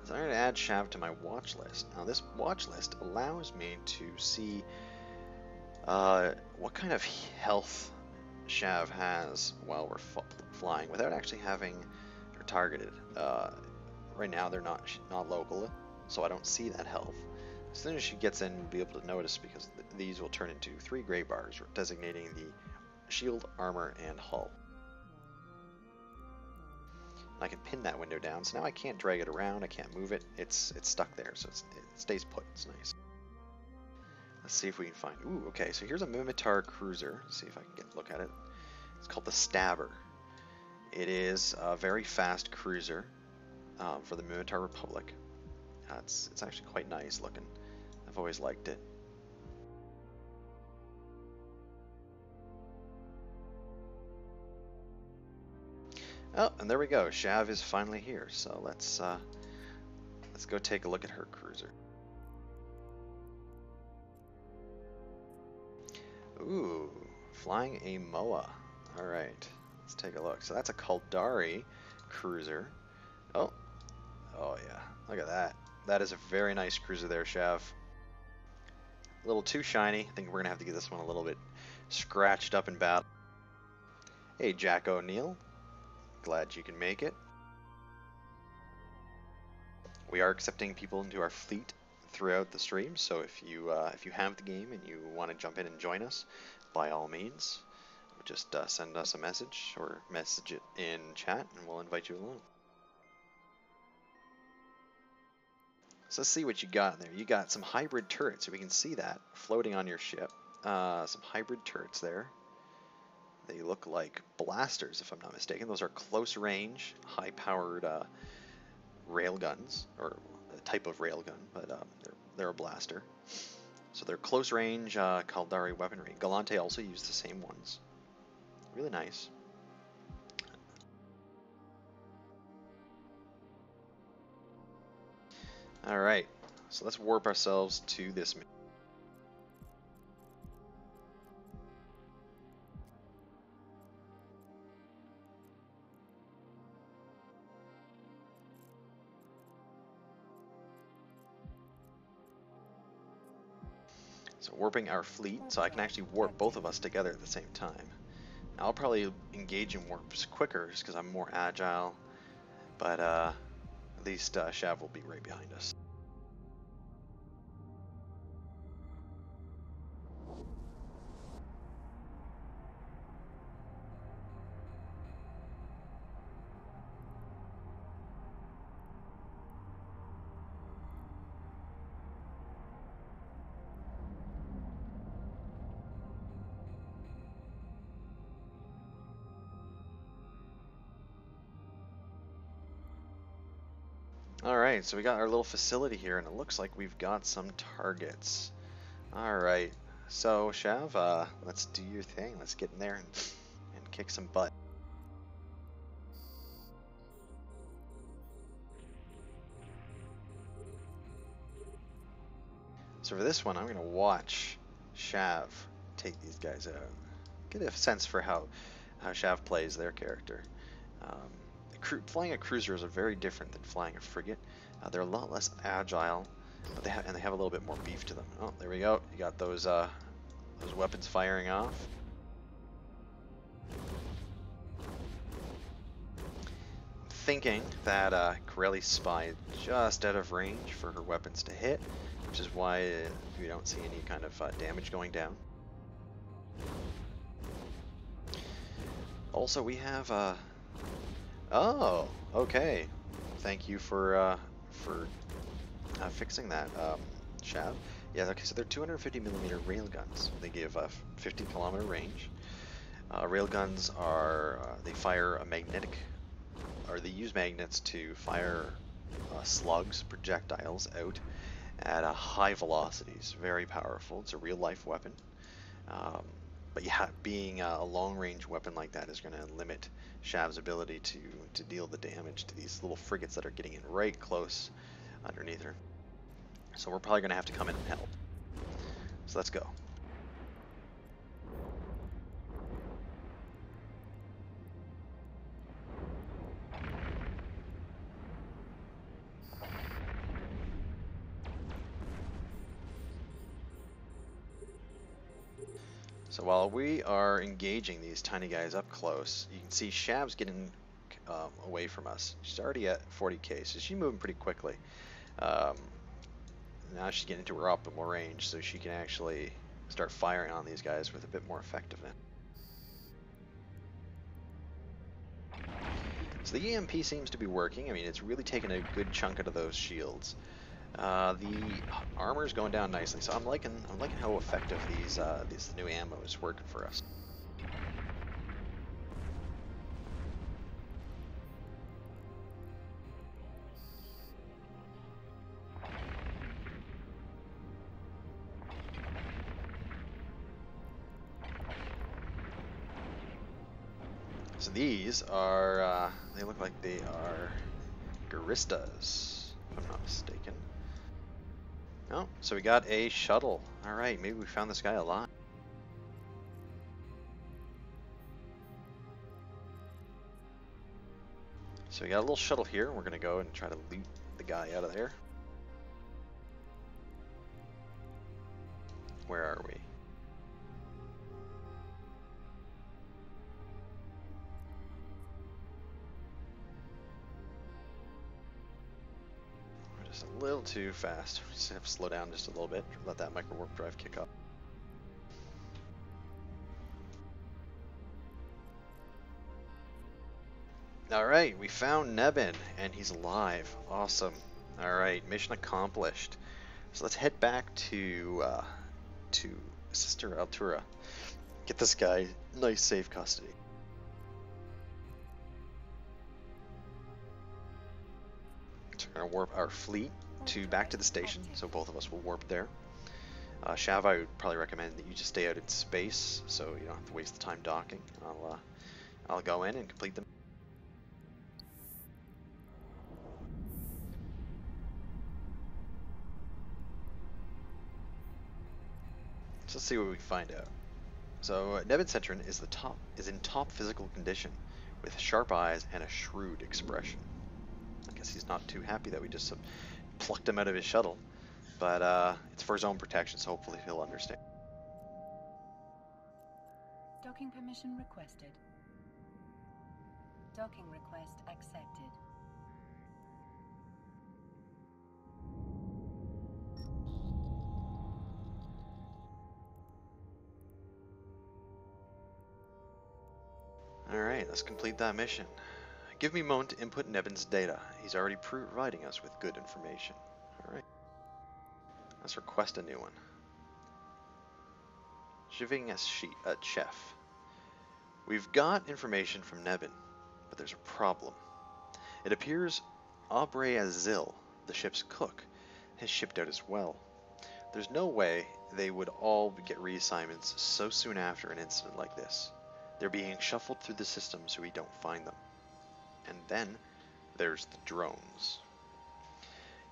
So I'm going to add Shav to my watch list. Now this watch list allows me to see what kind of health Shav has while we're flying without actually having her targeted. Right now they're not local, so I don't see that health. As soon as she gets in, we'll be able to notice, because these will turn into 3 gray bars designating the shield, armor, and hull. And I can pin that window down, so now I can't drag it around, I can't move it, it's stuck there, so it stays put. It's nice. Let's see if we can find... Ooh, okay, so here's a Minotaur cruiser. Let's see if I can look at it. It's called the Stabber. It is a very fast cruiser for the Minotaur Republic. It's actually quite nice looking. I've always liked it. Oh, and there we go. Shav is finally here. So let's go take a look at her cruiser. Ooh, flying a MOA. Alright, let's take a look. So that's a Caldari cruiser. Oh yeah, look at that. That is a very nice cruiser there, Shav. A little too shiny. I think we're going to have to get this one a little bit scratched up in battle. Hey, Jack O'Neill. Glad you can make it. We are accepting people into our fleet throughout the stream, so if you have the game and you want to jump in and join us, by all means, just send us a message or message it in chat and we'll invite you along. So let's see what you got there. You got some hybrid turrets, so we can see that floating on your ship. Some hybrid turrets there. They look like blasters, if I'm not mistaken. Those are close range, high powered railguns, or a type of railgun, but they're a blaster. So they're close range Caldari weaponry. Galante also used the same ones. Really nice. Alright, so let's warp ourselves to this mission. So warping our fleet, so I can actually warp both of us together at the same time. Now, I'll probably engage in warps quicker just because I'm more agile, but at least Shav will be right behind us. Alright, so we got our little facility here, and it looks like we've got some targets. Alright, so Shav, let's do your thing. Let's get in there and kick some butt. So for this one, I'm going to watch Shav take these guys out. get a sense for how Shav plays their character. Flying a cruiser is very different than flying a frigate. They're a lot less agile, but they have a little bit more beef to them. Oh, there we go. You got those weapons firing off. Thinking that Corelli's spy is just out of range for her weapons to hit, which is why you don't see any kind of damage going down. Also, we have oh, okay. Thank you for fixing that, Shav. Yeah, okay. So they're 250mm railguns. They give a 50km range. Railguns are they fire a magnetic, or they use magnets to fire slugs, projectiles out at high velocities. Very powerful. It's a real-life weapon. But yeah, being a long-range weapon like that is going to limit Shav's ability to deal the damage to these little frigates that are getting in right close underneath her. So we're probably going to have to come in and help. So let's go. So while we are engaging these tiny guys up close, you can see Shav's getting away from us. She's already at 40k, so she's moving pretty quickly. Now she's getting into her optimal range, so she can actually start firing on these guys with a bit more effectiveness. So the EMP seems to be working. I mean, it's really taken a good chunk out of those shields. The armor's going down nicely, so I'm liking how effective these new ammo is working for us. So these are, they look like they are Garistas, if I'm not mistaken. Oh, so we got a shuttle. Alright, maybe we found this guy alive. So we got a little shuttle here, and we're going to go and try to loot the guy out of there. Where are we? Just a little too fast. We just have to slow down just a little bit. Let that micro warp drive kick up. Alright, we found Nebin, and he's alive. Awesome. Alright, mission accomplished. So let's head back to Sister Altura. Get this guy nice safe custody. So we're going to warp our fleet back to the station, so both of us will warp there. Shav, I would probably recommend that you just stay out in space, so you don't have to waste the time docking. I'll go in and complete them. So let's see what we find out. So Nebin Centron is in top physical condition, with sharp eyes and a shrewd expression. I guess he's not too happy that we just plucked him out of his shuttle, but it's for his own protection, so hopefully he'll understand. Docking permission requested. Docking request accepted. Alright, let's complete that mission. Give me a moment to input Nebin's data. He's already providing us with good information. Alright. Let's request a new one. Shiving as chef. We've got information from Nebin, but there's a problem. It appears Aubrey Azil, the ship's cook, has shipped out as well. There's no way they would all get reassignments so soon after an incident like this. They're being shuffled through the system so we don't find them. And then there's the drones.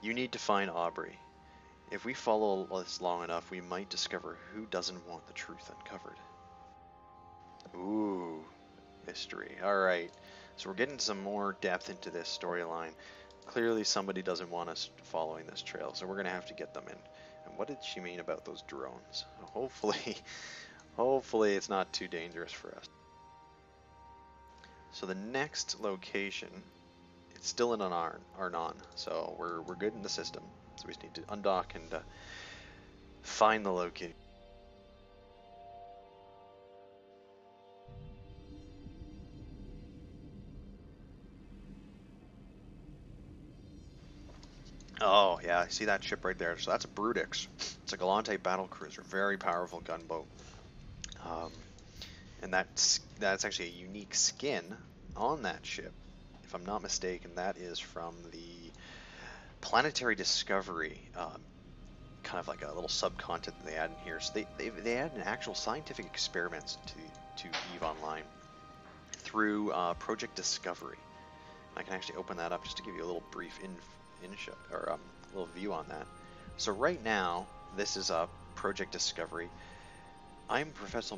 You need to find Aubrey. If we follow this long enough, we might discover who doesn't want the truth uncovered. Ooh, mystery. Alright, so we're getting some more depth into this storyline. Clearly somebody doesn't want us following this trail, so we're going to have to get them in. And what did she mean about those drones? Hopefully, hopefully it's not too dangerous for us. So the next location, it's still in an Arnon, so we're good in the system. So we just need to undock and find the location. Oh yeah, I see that ship right there. So that's a Brutix. It's a Galante battle cruiser, very powerful gunboat. And that's actually a unique skin on that ship, if I'm not mistaken. That is from the Planetary Discovery, kind of like a little sub-content that they add in here. So they add an actual scientific experiments to EVE Online through Project Discovery. I can actually open that up just to give you a little brief little view on that. So right now, this is Project Discovery. I'm Professor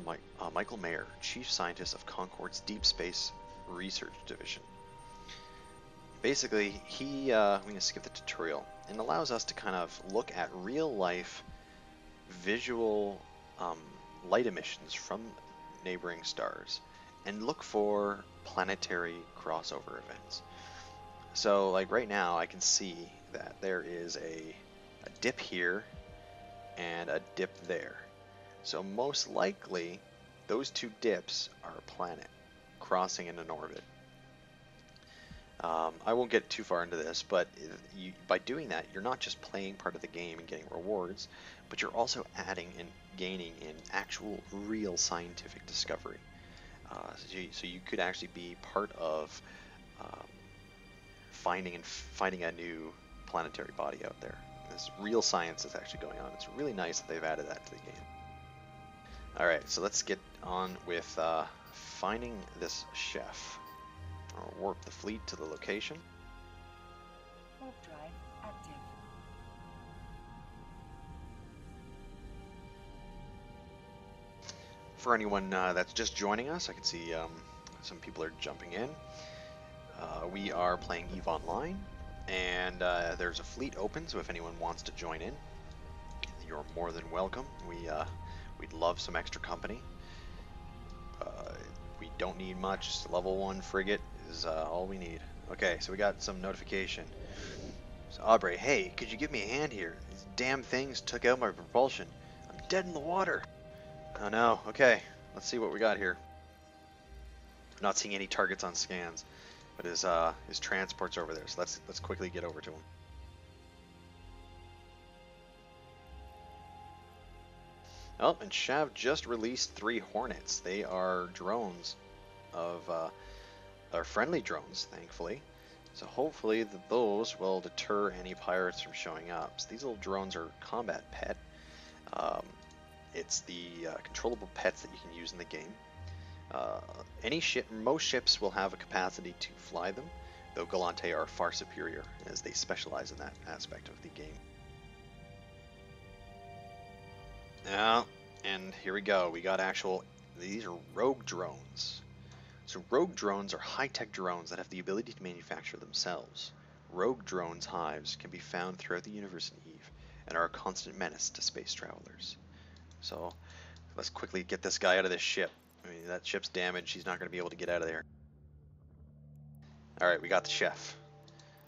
Michael Mayer, Chief Scientist of Concord's Deep Space Research Division. Basically, we're going to skip the tutorial, and allows us to kind of look at real-life visual light emissions from neighboring stars and look for planetary crossover events. So, like right now, I can see that there is a dip here and a dip there. So most likely, those two dips are a planet crossing in an orbit. I won't get too far into this, but by doing that, you're not just playing part of the game and getting rewards, but you're also adding and gaining in actual, real scientific discovery. So you could actually be part of finding a new planetary body out there. This real science is actually going on. It's really nice that they've added that to the game. Alright, so let's get on with finding this chef. I'll warp the fleet to the location. Warp drive active. For anyone that's just joining us, I can see some people are jumping in. We are playing EVE Online, and there's a fleet open, so if anyone wants to join in, you're more than welcome. We'd love some extra company. We don't need much. Just a level 1 frigate is all we need. Okay, so we got some notification. So Aubrey, hey, could you give me a hand here? These damn things took out my propulsion. I'm dead in the water. Oh no. Okay, let's see what we got here. I'm not seeing any targets on scans, but his transport's over there. So let's quickly get over to him. Oh, and Shav just released 3 Hornets. They are drones are friendly drones, thankfully. So hopefully those will deter any pirates from showing up. So these little drones are combat pet. It's the controllable pets that you can use in the game. Most ships will have a capacity to fly them, though Galante are far superior as they specialize in that aspect of the game. Yeah, and here we go. We got these are rogue drones. So rogue drones are high-tech drones that have the ability to manufacture themselves. Rogue drones' hives can be found throughout the universe in EVE and are a constant menace to space travelers. So let's quickly get this guy out of this ship. I mean, that ship's damaged. He's not going to be able to get out of there. Alright, we got the chef.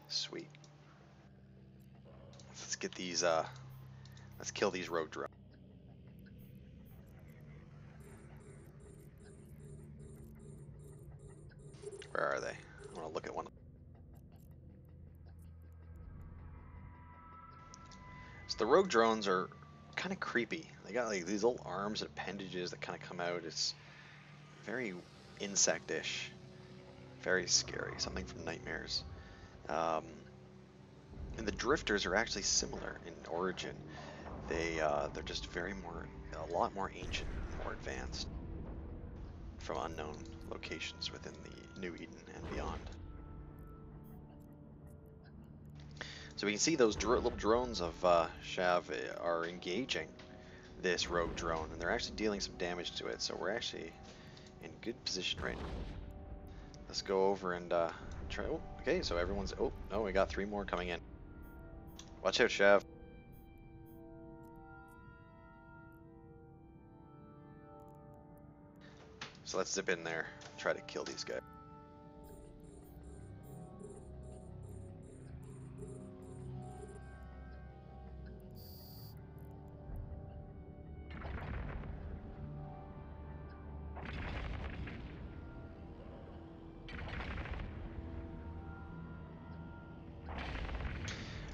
Sweet. Let's get these, let's kill these rogue drones. Where are they? I want to look at one. So the rogue drones are kind of creepy. They got like these little arms and appendages that kind of come out. It's very insect-ish. Very scary. Something from Nightmares. And the drifters are actually similar in origin. They're just a lot more ancient, more advanced from unknown locations within the New Eden and beyond. So we can see those little drones of Shav are engaging this rogue drone, and they're actually dealing some damage to it. So we're actually in good position right now. Let's go over and try. Oh, okay, so everyone's. Oh, no, we got 3 more coming in. Watch out, Shav. So let's zip in there, try to kill these guys.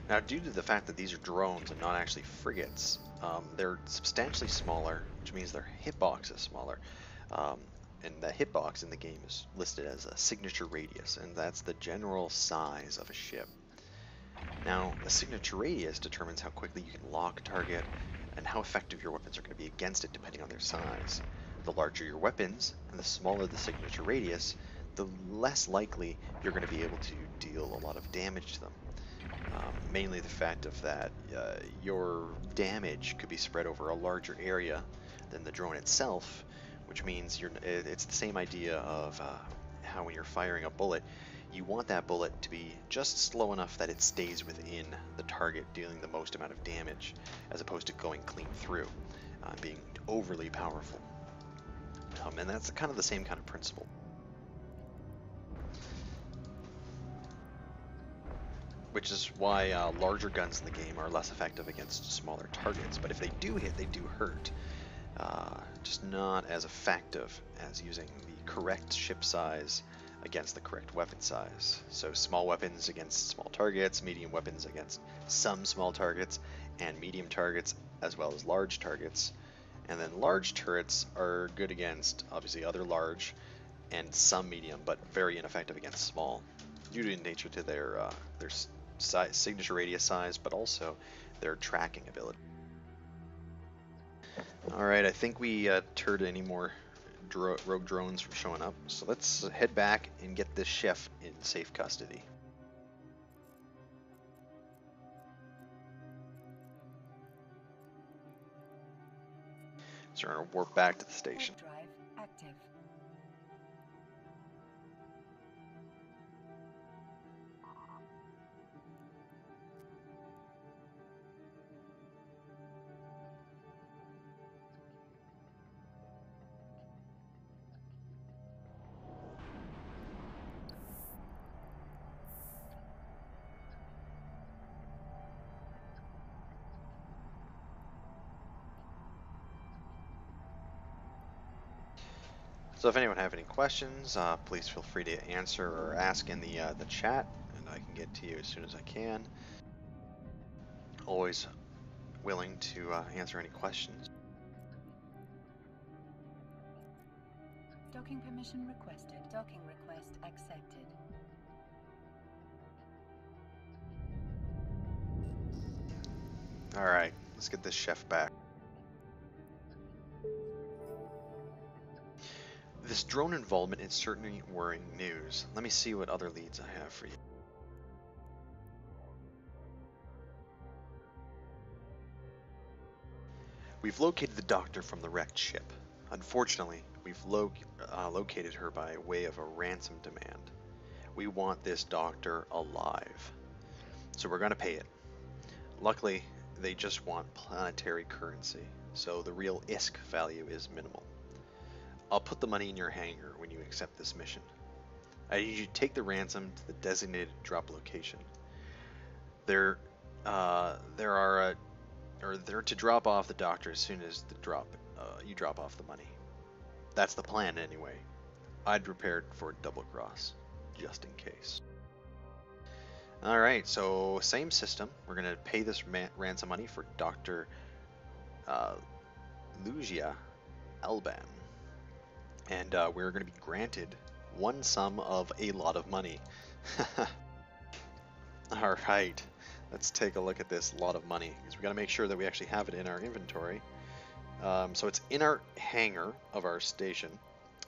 Now, due to the fact that these are drones and not actually frigates, they're substantially smaller, which means their hitbox is smaller. And the hitbox in the game is listed as a signature radius, and that's the general size of a ship. Now, the signature radius determines how quickly you can lock a target and how effective your weapons are going to be against it depending on their size. The larger your weapons and the smaller the signature radius, the less likely you're going to be able to deal a lot of damage to them. Mainly the fact of that your damage could be spread over a larger area than the drone itself, which means it's the same idea of how when you're firing a bullet, you want that bullet to be just slow enough that it stays within the target, dealing the most amount of damage, as opposed to going clean through, being overly powerful. And that's kind of the same kind of principle. Which is why larger guns in the game are less effective against smaller targets. But if they do hit, they do hurt. Just not as effective as using the correct ship size against the correct weapon size. So small weapons against small targets, medium weapons against some small targets, and medium targets as well as large targets. And then large turrets are good against, obviously, other large and some medium, but very ineffective against small, due to nature to their signature radius size, but also their tracking ability. Alright, I think we deterred any more rogue drones from showing up, so let's head back and get this chef in safe custody. So we're going to warp back to the station. Drive active. So if anyone have any questions, please feel free to answer or ask in the chat, and I can get to you as soon as I can. Always willing to answer any questions. Docking permission requested. Docking request accepted. Alright, let's get this chef back. This drone involvement is certainly worrying news. Let me see what other leads I have for you. We've located the doctor from the wrecked ship. Unfortunately, we've located her by way of a ransom demand. We want this doctor alive, so we're going to pay it. Luckily, they just want planetary currency, so the real ISK value is minimal. I'll put the money in your hangar when you accept this mission. I need you to take the ransom to the designated drop location. They're to drop off the doctor as soon as you drop off the money. That's the plan anyway. I'd prepared for a double cross, just in case. Alright, so same system. We're going to pay this ransom money for Dr. Lugia Alban. And we're going to be granted one sum of a lot of money. Alright, let's take a look at this lot of money, because we got to make sure that we actually have it in our inventory. So it's in our hangar of our station,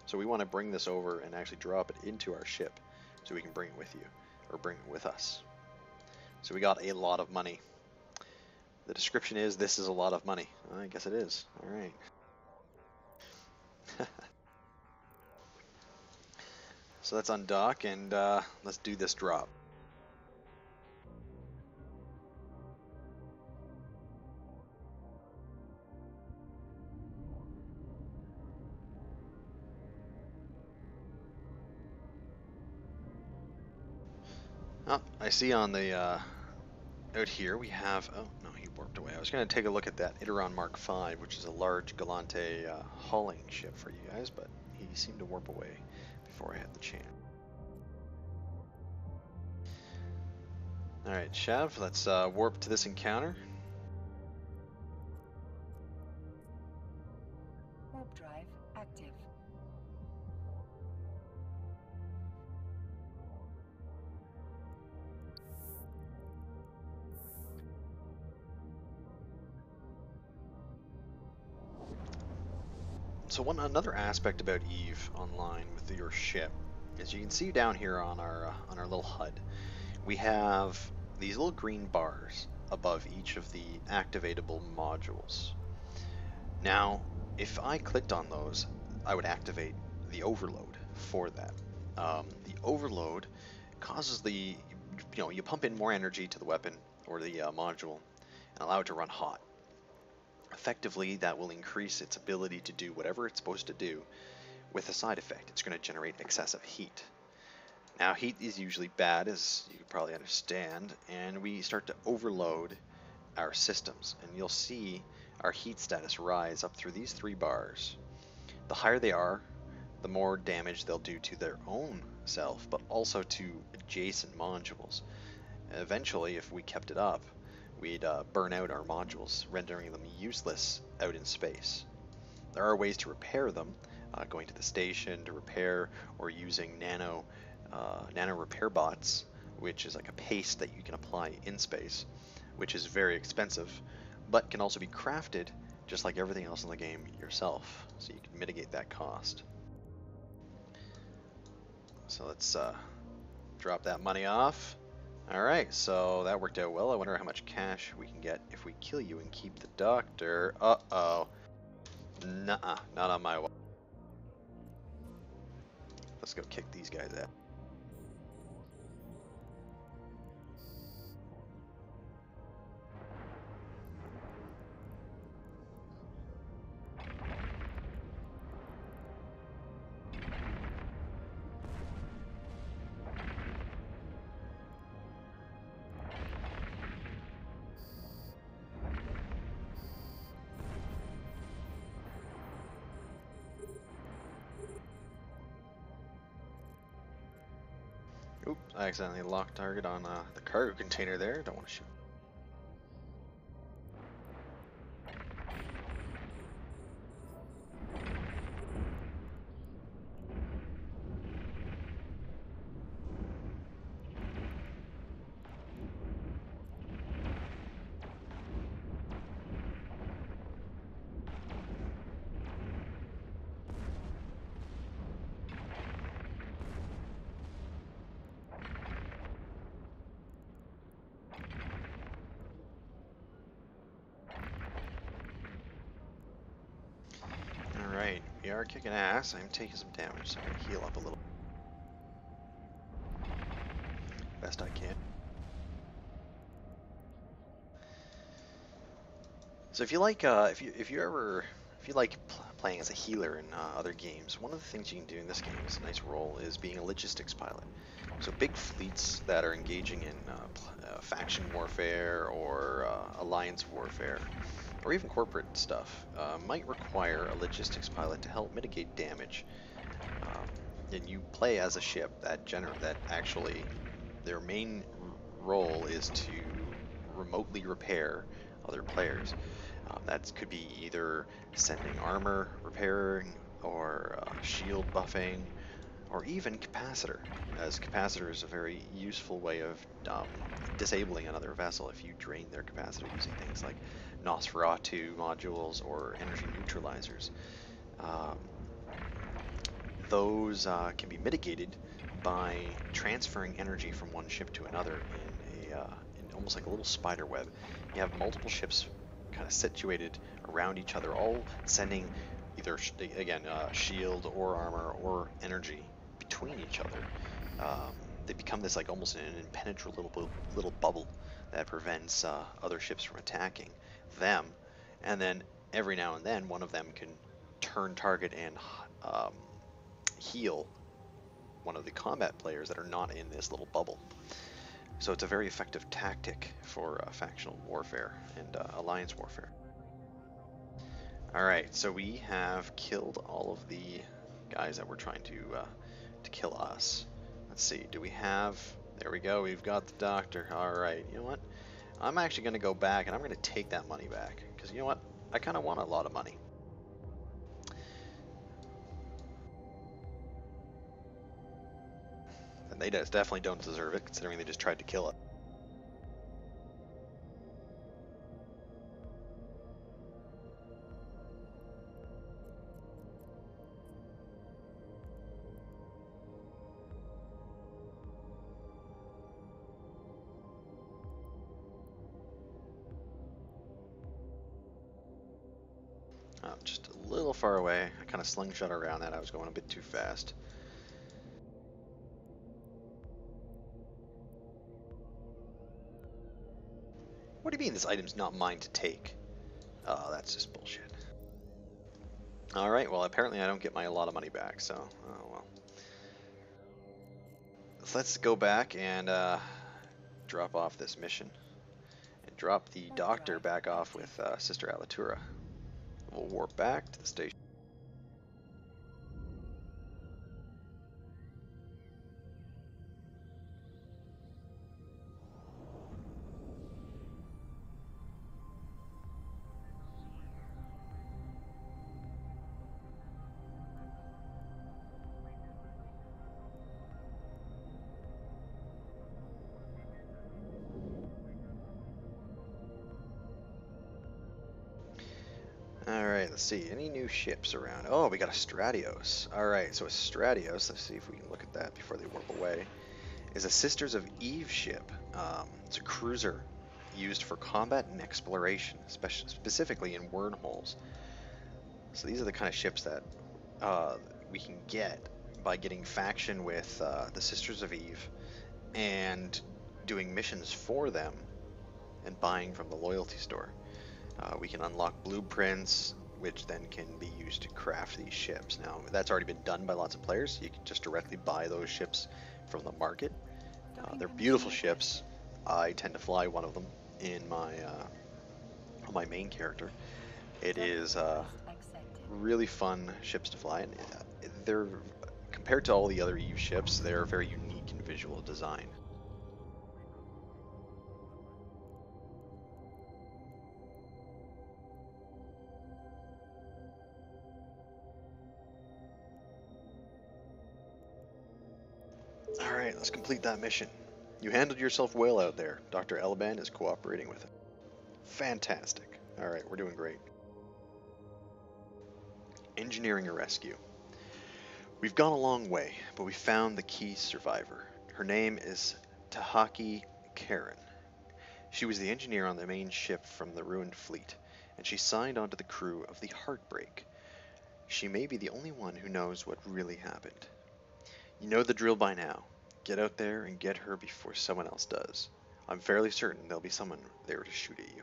so we want to bring this over and actually drop it into our ship so we can bring it with you, or bring it with us. So we got a lot of money. The description is, this is a lot of money. I guess it is. Alright. So let's undock and let's do this drop. Oh, I see on the out here we have, oh no, he warped away. I was going to take a look at that Iteron Mark V, which is a large Galante hauling ship for you guys, but he seemed to warp away before I had the chance. Alright, Shav, let's warp to this encounter. Warp drive active. So another aspect about Eve online with your ship is you can see down here on our little HUD, we have these little green bars above each of the activatable modules. Now, if I clicked on those, I would activate the overload for that. The overload causes you pump in more energy to the weapon or the module and allow it to run hot. Effectively, that will increase its ability to do whatever it's supposed to do, with a side effect. It's going to generate excessive heat. Now, heat is usually bad, as you can probably understand, and we start to overload our systems. And you'll see our heat status rise up through these 3 bars. The higher they are, the more damage they'll do to their own self, but also to adjacent modules. Eventually, if we kept it up, we'd burn out our modules, rendering them useless out in space. There are ways to repair them, going to the station to repair, or using nano repair bots, which is like a paste that you can apply in space, which is very expensive, but can also be crafted just like everything else in the game yourself, so you can mitigate that cost. So let's drop that money off. Alright, so that worked out well. I wonder how much cash we can get if we kill you and keep the doctor. Uh-oh. Nuh-uh, not on my watch. Let's go kick these guys out. Oops, I accidentally locked target on the cargo container there. Don't want to shoot. Alright, we are kicking ass. I'm taking some damage, so I'm going to heal up a little. Best I can. So if you like, if you like playing as a healer in other games, one of the things you can do in this game is a nice role is being a logistics pilot. So big fleets that are engaging in faction warfare or alliance warfare, or even corporate stuff, might require a logistics pilot to help mitigate damage. And you play as a ship that actually their main role is to remotely repair other players. That could be either sending armor repairing, or shield buffing, or even capacitor, as capacitor is a very useful way of disabling another vessel if you drain their capacitor using things like Nosferatu modules or energy neutralizers. Those can be mitigated by transferring energy from one ship to another in almost like a little spider web. You have multiple ships kind of situated around each other, all sending either, again, shield or armor or energy between each other. They become this like almost an impenetrable little bubble that prevents other ships from attacking them. And then every now and then, one of them can turn target and heal one of the combat players that are not in this little bubble. So it's a very effective tactic for factional warfare and alliance warfare. Alright, so we have killed all of the guys that were trying to kill us. Let's see, do we have... There we go, we've got the doctor. Alright, you know what? I'm actually going to go back and I'm going to take that money back. Because you know what? I kind of want a lot of money. And they definitely don't deserve it, considering they just tried to kill it. Just a little far away. I kind of slingshot around that. I was going a bit too fast. What do you mean this item's not mine to take? Oh, that's just bullshit. Alright, well apparently I don't get my a lot of money back, so, oh well. So let's go back and drop off this mission. And drop the doctor back off with Sister Alatura. We'll warp back to the station. Alright, let's see. Any new ships around? Oh, we got a Stratios. Alright, so a Stratios, let's see if we can look at that before they warp away, is a Sisters of Eve ship. It's a cruiser used for combat and exploration, specifically in wormholes. So these are the kind of ships that we can get by getting faction with the Sisters of Eve and doing missions for them and buying from the loyalty store. We can unlock blueprints, which then can be used to craft these ships. Now, that's already been done by lots of players. You can just directly buy those ships from the market. They're beautiful ships. I tend to fly one of them in my my main character. It is really fun ships to fly, and they're compared to all the other Eve ships, they're very unique in visual design. Alright, let's complete that mission. You handled yourself well out there. Dr. Elaban is cooperating with it. Fantastic. Alright, we're doing great. Engineering a rescue. We've gone a long way, but we found the key survivor. Her name is Tahaki Katarn. She was the engineer on the main ship from the ruined fleet, and she signed onto the crew of the Heartbreak. She may be the only one who knows what really happened. You know the drill by now. Get out there and get her before someone else does. I'm fairly certain there'll be someone there to shoot at you.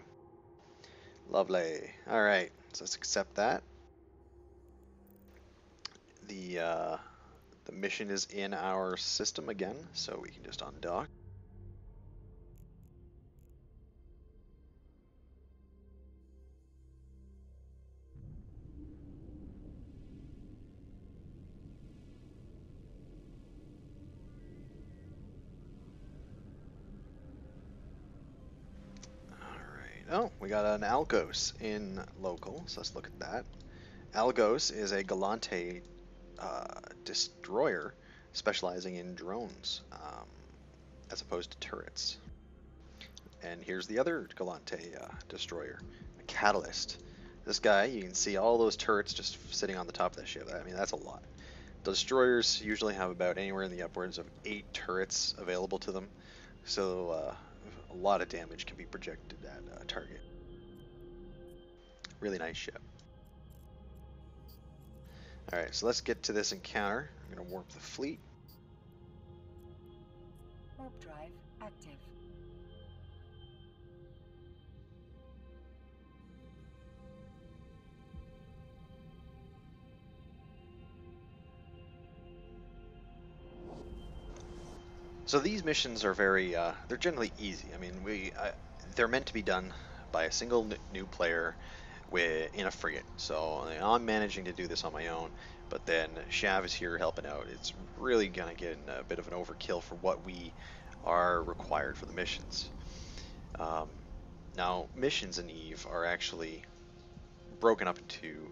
Lovely. Alright, so let's accept that. The mission is in our system again, so we can just undock. Oh, we got an Algos in local, so let's look at that. Algos is a Galante destroyer specializing in drones as opposed to turrets. And here's the other Galante destroyer, a Catalyst. This guy, you can see all those turrets just sitting on the top of that ship. I mean, that's a lot. Destroyers usually have about anywhere in the upwards of 8 turrets available to them, so a lot of damage can be projected at a target. Really nice ship. Alright, so let's get to this encounter. I'm going to warp the fleet. Warp drive active. So these missions are very, they're generally easy. I mean, they're meant to be done by a single new player in a frigate. So I'm managing to do this on my own, but then Shav is here helping out. It's really gonna get a bit of an overkill for what we are required for the missions. Now, missions in EVE are actually broken up into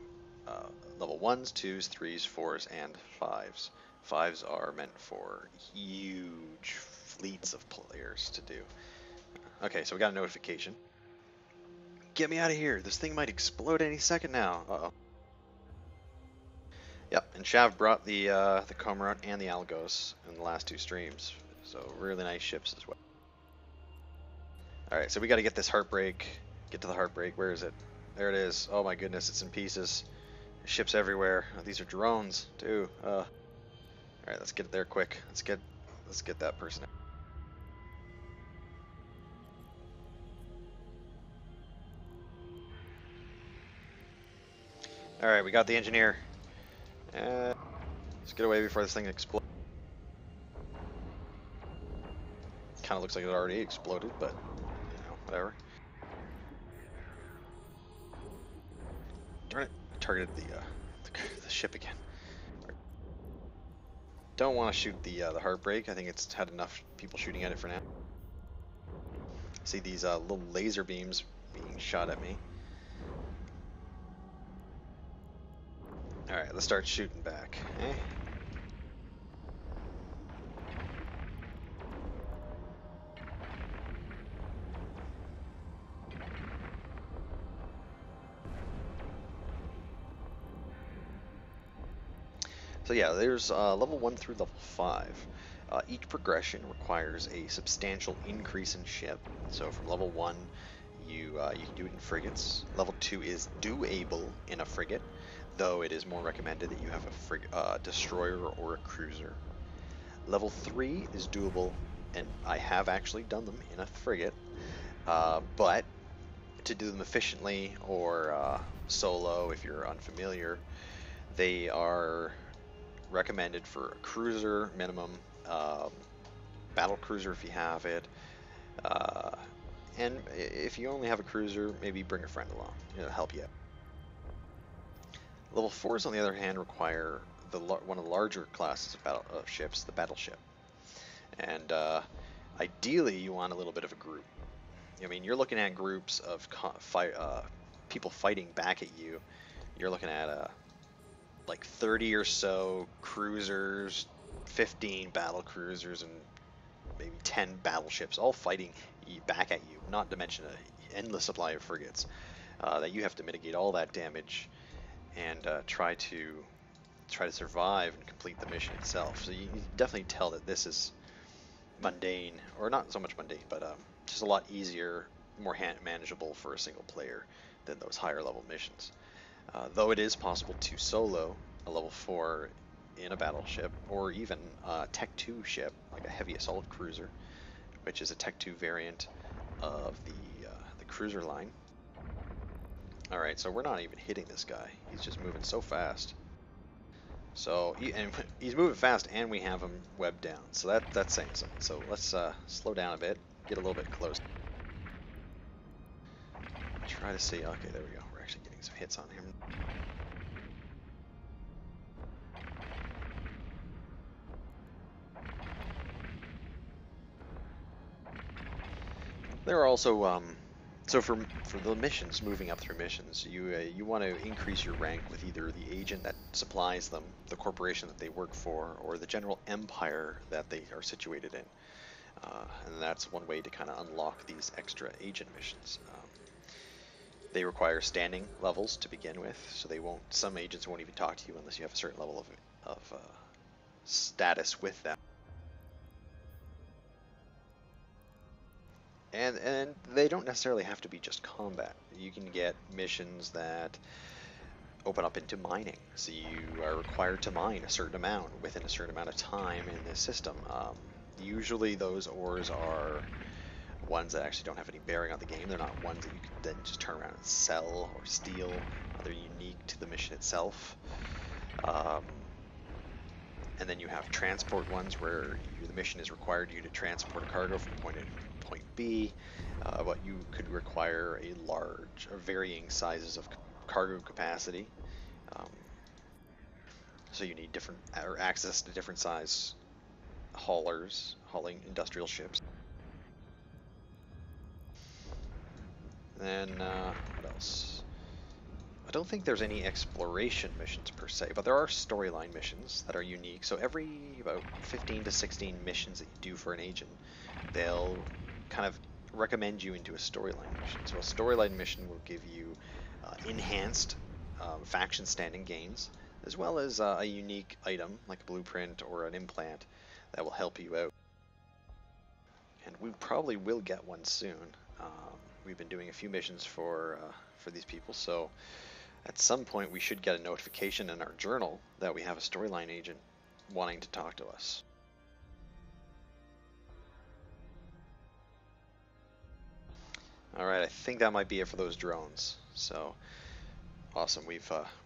level 1s, 2s, 3s, 4s, and 5s. 5s are meant for huge fleets of players to do. Okay, so we got a notification. Get me out of here! This thing might explode any second now. Uh-oh. Yep, and Shav brought the Cormorant and the Algos in the last 2 streams. So really nice ships as well. Alright, so we got to get this Heartbreak. Get to the Heartbreak. Where is it? There it is. Oh my goodness, it's in pieces. Ships everywhere. Oh, these are drones too. All right, let's get there quick. Let's get that person out. All right, we got the engineer. Let's get away before this thing explodes. Kind of looks like it already exploded, but you know, whatever. Darn it! I targeted the ship again. Don't want to shoot the Heartbreak. I think it's had enough people shooting at it for now. See these little laser beams being shot at me. Alright, let's start shooting back. Eh? So yeah, there's level 1 through level 5. Each progression requires a substantial increase in ship. So from level 1, you can do it in frigates. Level 2 is doable in a frigate, though it is more recommended that you have a destroyer or a cruiser. Level 3 is doable, and I have actually done them in a frigate, but to do them efficiently or solo, if you're unfamiliar, they are recommended for a cruiser minimum, battle cruiser if you have it, and if you only have a cruiser, maybe bring a friend along. It'll help you out. Level 4s, on the other hand, require one of the larger classes of ships, the Battleship. And ideally, you want a little bit of a group. I mean, you're looking at groups of people fighting back at you. You're looking at like 30 or so cruisers, 15 battle cruisers, and maybe 10 battleships, all fighting back at you. Not to mention an endless supply of frigates that you have to mitigate all that damage and try to survive and complete the mission itself. So you definitely tell that this is mundane, or not so much mundane, but just a lot easier, more manageable for a single player than those higher level missions. Though it is possible to solo a level 4 in a battleship, or even a Tech 2 ship, like a heavy assault cruiser, which is a Tech 2 variant of the cruiser line. Alright, so we're not even hitting this guy. He's just moving so fast. So he's moving fast, and we have him webbed down. So that's saying something. So let's slow down a bit, get a little bit closer. Try to see. Okay, there we go. We're actually getting some hits on him. There are also so for the missions, moving up through missions, you want to increase your rank with either the agent that supplies them, the corporation that they work for, or the general empire that they are situated in. And that's one way to kind of unlock these extra agent missions. They require standing levels to begin with, so some agents won't even talk to you unless you have a certain level of status with them. And they don't necessarily have to be just combat. You can get missions that open up into mining, so you are required to mine a certain amount within a certain amount of time in this system. Usually those ores are ones that actually don't have any bearing on the game. They're not ones that you can then just turn around and sell or steal. They're unique to the mission itself. And then you have transport ones where the mission is required you to transport a cargo from point A to point B, but you could require a large or varying sizes of cargo capacity. So you need different or access to different size haulers, hauling industrial ships. Then what else? I don't think there's any exploration missions per se, but there are storyline missions that are unique. So every about 15 to 16 missions that you do for an agent, they'll kind of recommend you into a storyline mission. So a storyline mission will give you enhanced faction standing gains, as well as a unique item like a blueprint or an implant that will help you out. And we probably will get one soon. We've been doing a few missions for these people, so at some point we should get a notification in our journal that we have a storyline agent wanting to talk to us. Alright, I think that might be it for those drones. So, awesome, we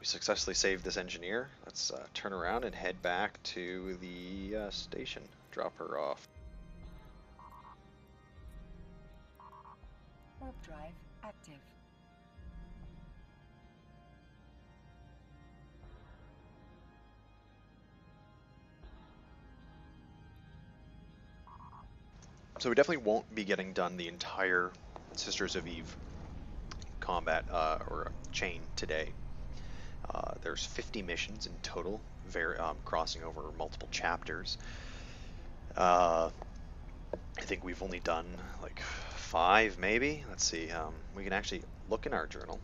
successfully saved this engineer. Let's turn around and head back to the station, drop her off. Warp drive active. So we definitely won't be getting done the entire Sisters of Eve combat or chain today. There's 50 missions in total, crossing over multiple chapters. I think we've only done like 5 maybe. Let's see, we can actually look in our journal.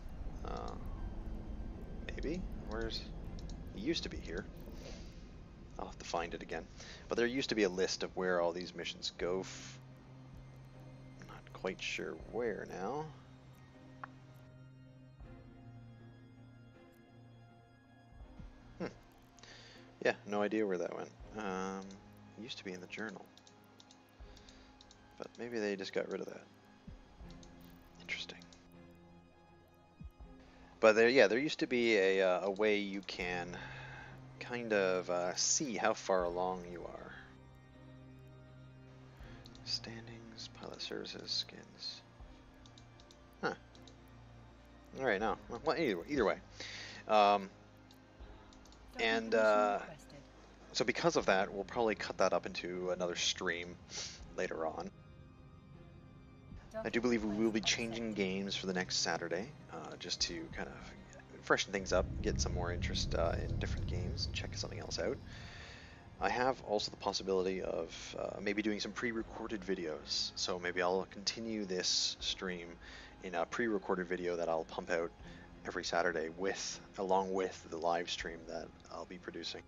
Maybe? It used to be here. I'll have to find it again. But there used to be a list of where all these missions go. I'm not quite sure where now. Yeah, no idea where that went. It used to be in the journal. But maybe they just got rid of that. Interesting. But there used to be a way you can kind of see how far along you are. Standings, pilot services, skins. Huh. Alright, no. Well, either way. And so because of that, we'll probably cut that up into another stream later on. I do believe we will be changing games for the next Saturday, just to kind of freshen things up, get some more interest in different games, and check something else out. I have also the possibility of maybe doing some pre-recorded videos, so maybe I'll continue this stream in a pre-recorded video that I'll pump out every Saturday along with the live stream that I'll be producing,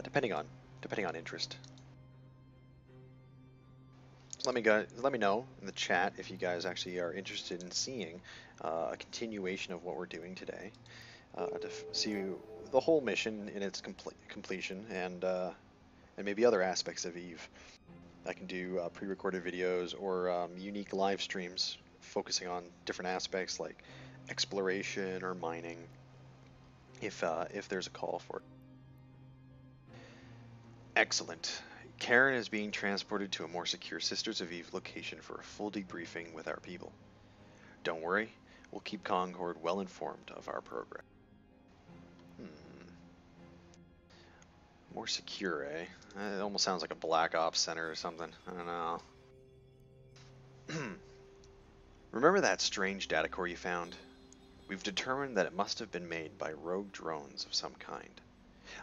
depending on interest. So let me know in the chat if you guys actually are interested in seeing a continuation of what we're doing today, to see the whole mission in its completion, and maybe other aspects of Eve. I can do pre-recorded videos or unique live streams focusing on different aspects like exploration or mining, if there's a call for it. Excellent. Karen is being transported to a more secure Sisters of Eve location for a full debriefing with our people. Don't worry, we'll keep Concord well informed of our progress. More secure, eh? It almost sounds like a Black Ops center or something. I don't know. Remember that strange data core you found? We've determined that it must have been made by rogue drones of some kind.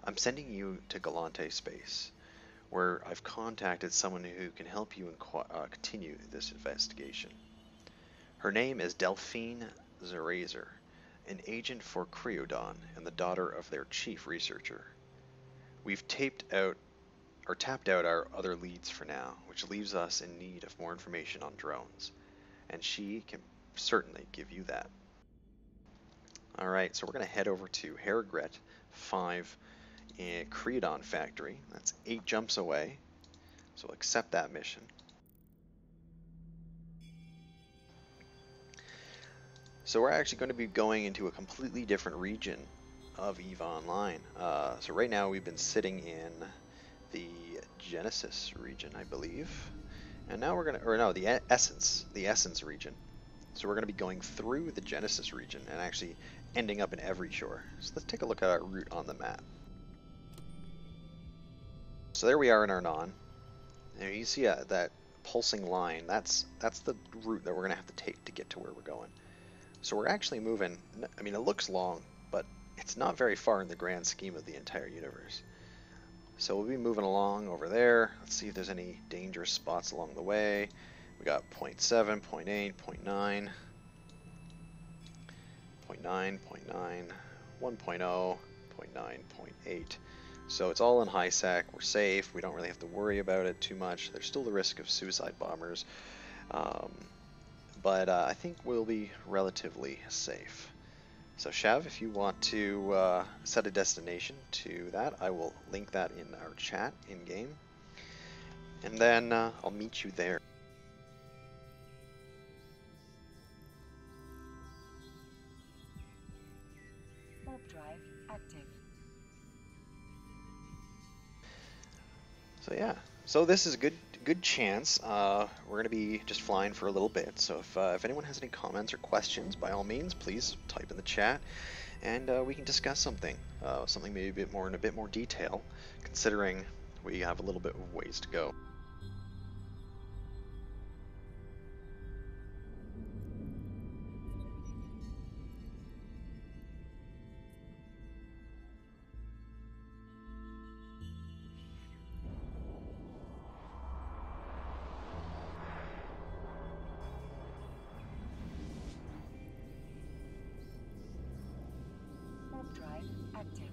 I'm sending you to Galante Space, where I've contacted someone who can help you continue this investigation. Her name is Delphine Zerazer, an agent for Dawn and the daughter of their chief researcher. We've tapped out our other leads for now, which leaves us in need of more information on drones, and she can certainly give you that. Alright, so we're going to head over to Harrogret 5 in Dawn factory. That's 8 jumps away. So we'll accept that mission. So we're actually going to be going into a completely different region of EVE Online. So right now we've been sitting in the Genesis region, I believe. And now we're going to, or no, the Essence region. So we're going to be going through the Genesis region and actually ending up in every shore. So let's take a look at our route on the map. So there we are in Arnon. And you see that pulsing line, that's the route that we're going to have to take to get to where we're going. So we're actually moving, I mean, it looks long, but it's not very far in the grand scheme of the entire universe. So we'll be moving along over there. Let's see if there's any dangerous spots along the way. We got 0.7, 0.8, 0.9, 0.9, 0.9, 1.0, 0.9, 0.8. So it's all in high sec. We're safe. We don't really have to worry about it too much. There's still the risk of suicide bombers. But I think we'll be relatively safe. So Shav, if you want to set a destination to that, I will link that in our chat in-game. And then I'll meet you there. Warp drive active. So yeah, so this is a good chance. We're going to be just flying for a little bit. So if anyone has any comments or questions, by all means, please type in the chat, and we can discuss something maybe in a bit more detail, considering we have a little bit of ways to go. Drive active.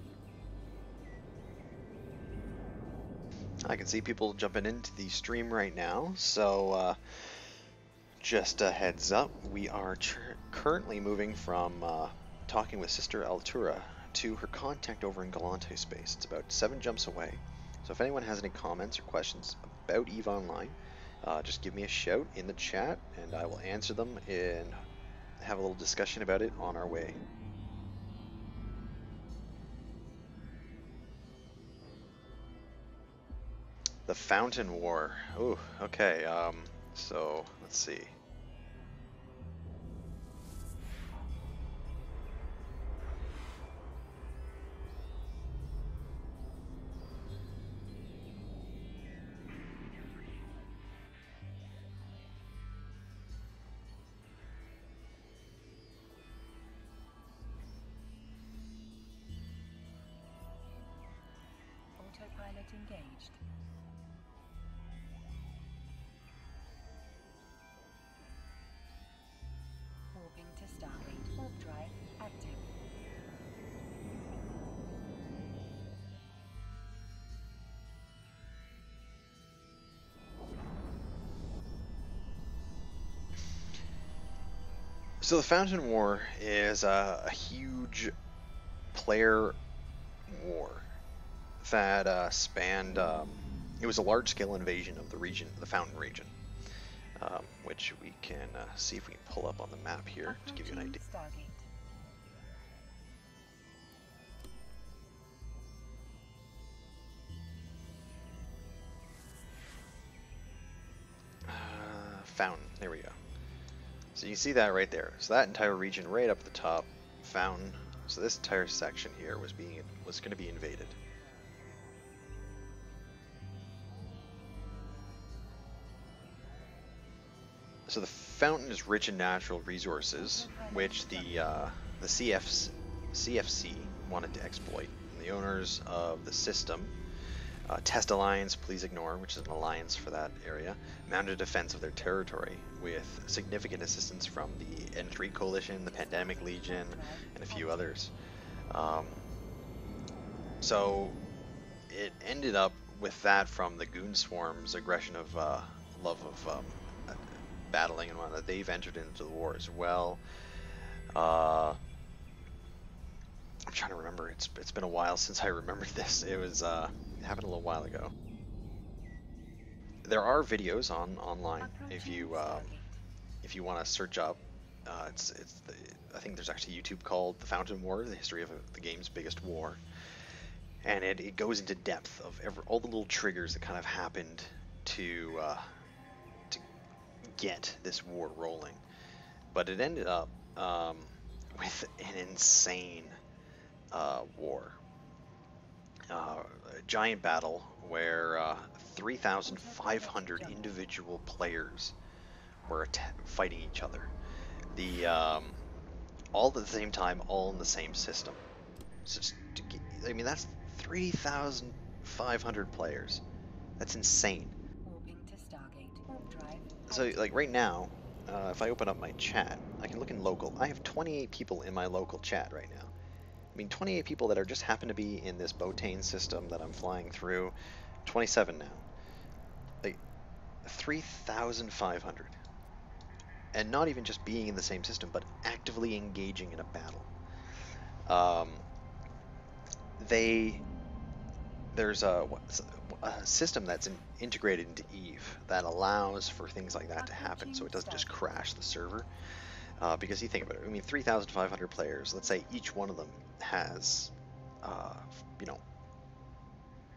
I can see people jumping into the stream right now, so just a heads up, we are currently moving from talking with Sister Altura to her contact over in Galante Space. It's about 7 jumps away. So if anyone has any comments or questions about EVE Online, just give me a shout in the chat and I will answer them and have a little discussion about it on our way. The Fountain War. Ooh, okay, so let's see. Autopilot engaged. Warping to Stargate. Warp drive active. So the Fountain War is a huge player war that spanned. It was a large-scale invasion of the region, the Fountain region, which we can see if we can pull up on the map here to give you an idea. Stargate. Fountain. There we go. So you see that right there. So that entire region right up at the top, Fountain. So this entire section here was going to be invaded. So the Fountain is rich in natural resources, which the CFC wanted to exploit. And the owners of the system, Test Alliance, please ignore, which is an alliance for that area, mounted a defense of their territory with significant assistance from the N3 Coalition, the Pandemic Legion, and a few others. So it ended up with that from the Goon Swarm's aggression of love of battling and whatnot. They've entered into the war as well. I'm trying to remember. It's been a while since I remembered this. It was happened a little while ago. there are videos online if you want to search up. I think there's actually YouTube called The Fountain War, the history of the game's biggest war, and it goes into depth of all the little triggers that kind of happened to get this war rolling. But it ended up with an insane war, a giant battle where 3,500 individual players were fighting each other. All at the same time, all in the same system. So I mean, that's 3,500 players. That's insane. So, like, right now, if I open up my chat, I can look in local. I have 28 people in my local chat right now. I mean, 28 people that are just happen to be in this Botane system that I'm flying through. 27 now. Like, 3,500. And not even just being in the same system, but actively engaging in a battle. There's a system that's integrated into Eve that allows for things like that to happen, so it doesn't just crash the server. Because you think about it, I mean, 3,500 players. Let's say each one of them has,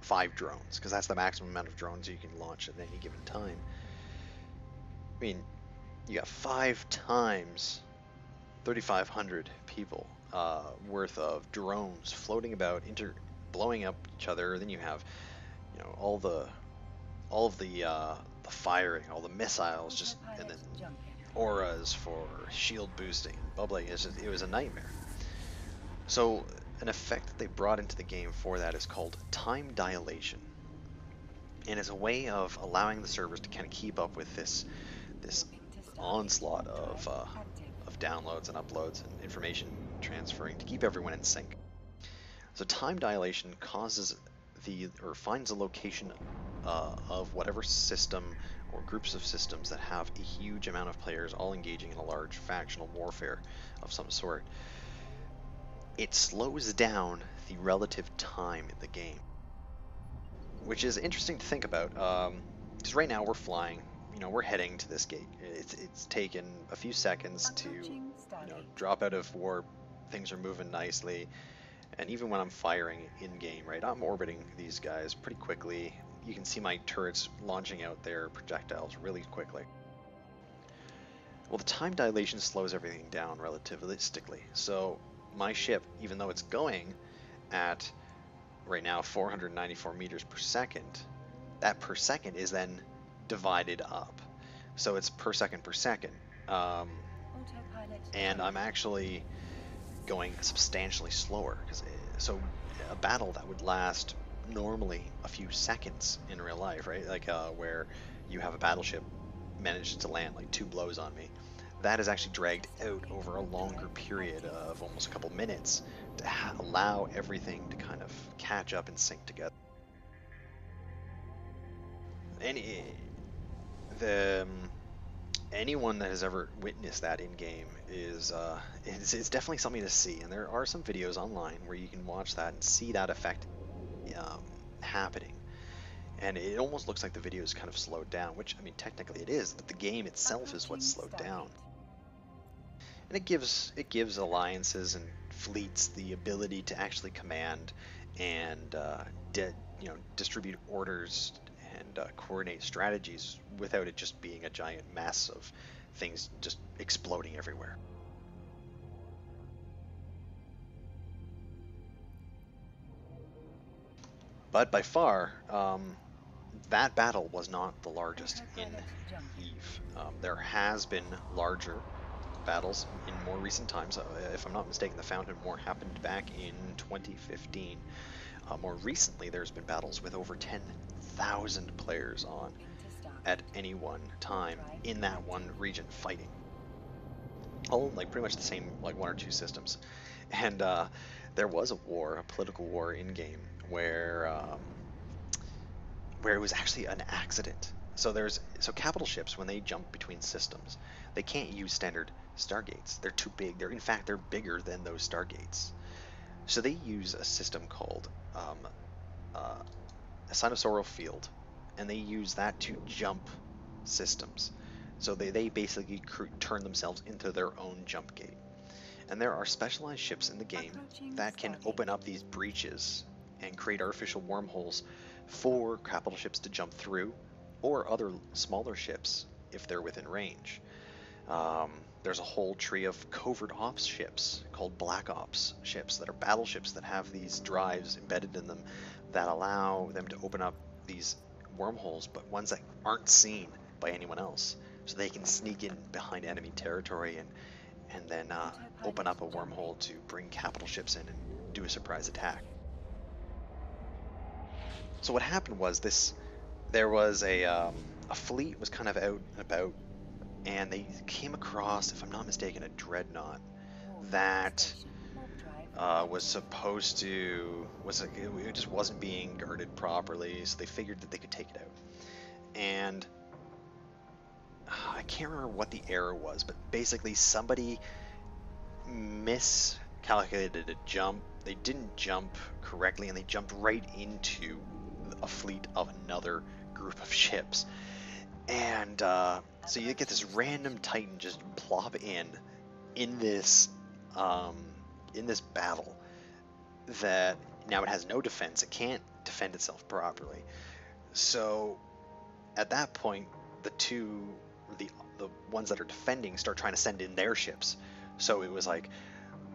5 drones, because that's the maximum amount of drones you can launch at any given time. I mean, you got 5 times 3,500 people worth of drones floating about, blowing up each other. Then you have, all of the firing, all the missiles, and then auras for shield boosting and bubbling. It was a nightmare. So an effect that they brought into the game for that is called time dilation, and it's a way of allowing the servers to kind of keep up with this onslaught of downloads and uploads and information transferring to keep everyone in sync. So time dilation finds a location of whatever system or groups of systems that have a huge amount of players all engaging in a large factional warfare of some sort. It slows down the relative time in the game, which is interesting to think about, because right now we're flying, we're heading to this gate. It's taken a few seconds to drop out of warp. Things are moving nicely, and even when I'm firing in game, right, I'm orbiting these guys pretty quickly. You can see my turrets launching out their projectiles really quickly. Well, the time dilation slows everything down relativistically. So my ship, even though it's going at right now 494 meters per second, that per second is then divided up. So it's per second per second. And I'm actually going substantially slower. So a battle that would last normally a few seconds in real life, right? Like where you have a battleship manage to land like 2 blows on me, that is actually dragged out over a longer period of almost a couple minutes to allow everything to kind of catch up and sync together. Anyone that has ever witnessed that in game it's definitely something to see, and there are some videos online where you can watch that and see that effect happening. And it almost looks like the video is kind of slowed down, which, I mean, technically it is, but the game itself is what's slowed down. And it gives alliances and fleets the ability to actually command and distribute orders and coordinate strategies without it just being a giant mess of things just exploding everywhere. But by far, that battle was not the largest in Eve. There has been larger battles in more recent times. If I'm not mistaken, the Fountain War happened back in 2015. More recently, there's been battles with over 10,000 players on at any one time in that one region fighting. All like pretty much the same, like 1 or 2 systems. And there was a political war in game where it was actually an accident. So capital ships, when they jump between systems, they can't use standard stargates. They're too big. They're bigger than those stargates. So they use a system called a sinusoidal field, and they use that to jump systems. So they basically turn themselves into their own jump gate. And there are specialized ships in the game that can open up these breaches and create artificial wormholes for capital ships to jump through, or other smaller ships if they're within range. There's a whole tree of covert ops ships called black ops ships that are battleships that have these drives embedded in them that allow them to open up these wormholes, but ones that aren't seen by anyone else. So they can sneak in behind enemy territory and then open up a wormhole to bring capital ships in and do a surprise attack. So what happened was there was a fleet was kind of out and about, and they came across, if I'm not mistaken, a dreadnought that was supposed to it just wasn't being guarded properly, so they figured that they could take it out. And I can't remember what the error was, but basically somebody miscalculated a jump. They didn't jump correctly, and they jumped right into a fleet of another group of ships. And so you get this random Titan just plop in this battle that now it has no defense. It can't defend itself properly. So at that point, the ones that are defending start trying to send in their ships. So it was like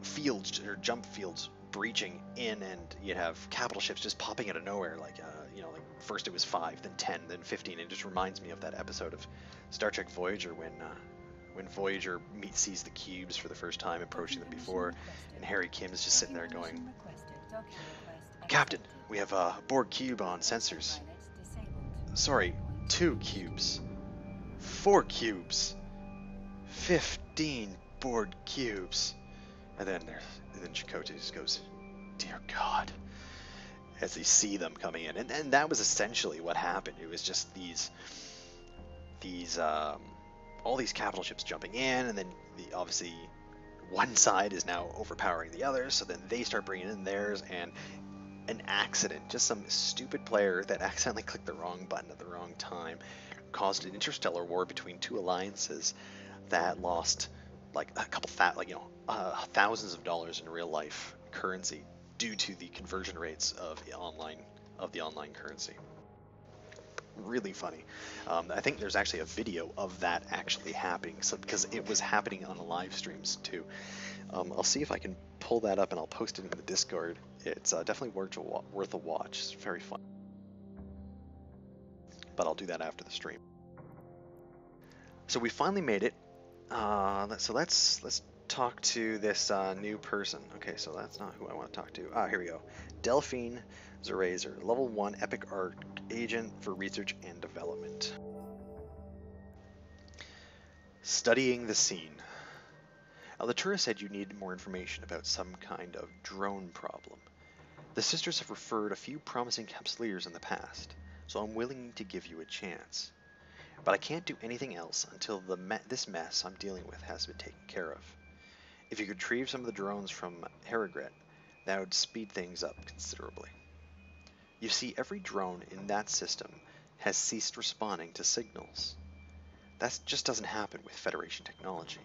fields or jump fields breaching in, and you'd have capital ships just popping out of nowhere, like like first it was 5, then 10, then 15. It just reminds me of that episode of Star Trek Voyager when Voyager sees the cubes for the first time approaching them before, and Harry Kim is just sitting there going, "Captain, we have a Borg cube on sensors. Sorry, 2 cubes. 4 cubes. 15 Borg cubes." And then Chakotay just goes, "Dear God," as they see them coming in. And that was essentially what happened. It was just all these capital ships jumping in, and then obviously one side is now overpowering the other, so then they start bringing in theirs, and an accident, just some stupid player that accidentally clicked the wrong button at the wrong time, caused an interstellar war between 2 alliances that lost like a couple thousands of dollars in real life currency due to the conversion rates of the online currency. Really funny. I think there's actually a video of that actually happening, so because it was happening on the live streams too. I'll see if I can pull that up and I'll post it in the Discord. It's definitely worth a watch. It's very fun. But I'll do that after the stream. So we finally made it. So let's talk to this new person. Okay, so that's not who I want to talk to. Here we go. Delphine Zerazer, level 1 Epic Art Agent for Research and Development. Studying the scene. Alatura said you needed more information about some kind of drone problem. The sisters have referred a few promising capsuleers in the past, so I'm willing to give you a chance. But I can't do anything else until this mess I'm dealing with has been taken care of. If you could retrieve some of the drones from Harrogret, that would speed things up considerably. You see, every drone in that system has ceased responding to signals. That just doesn't happen with Federation technology,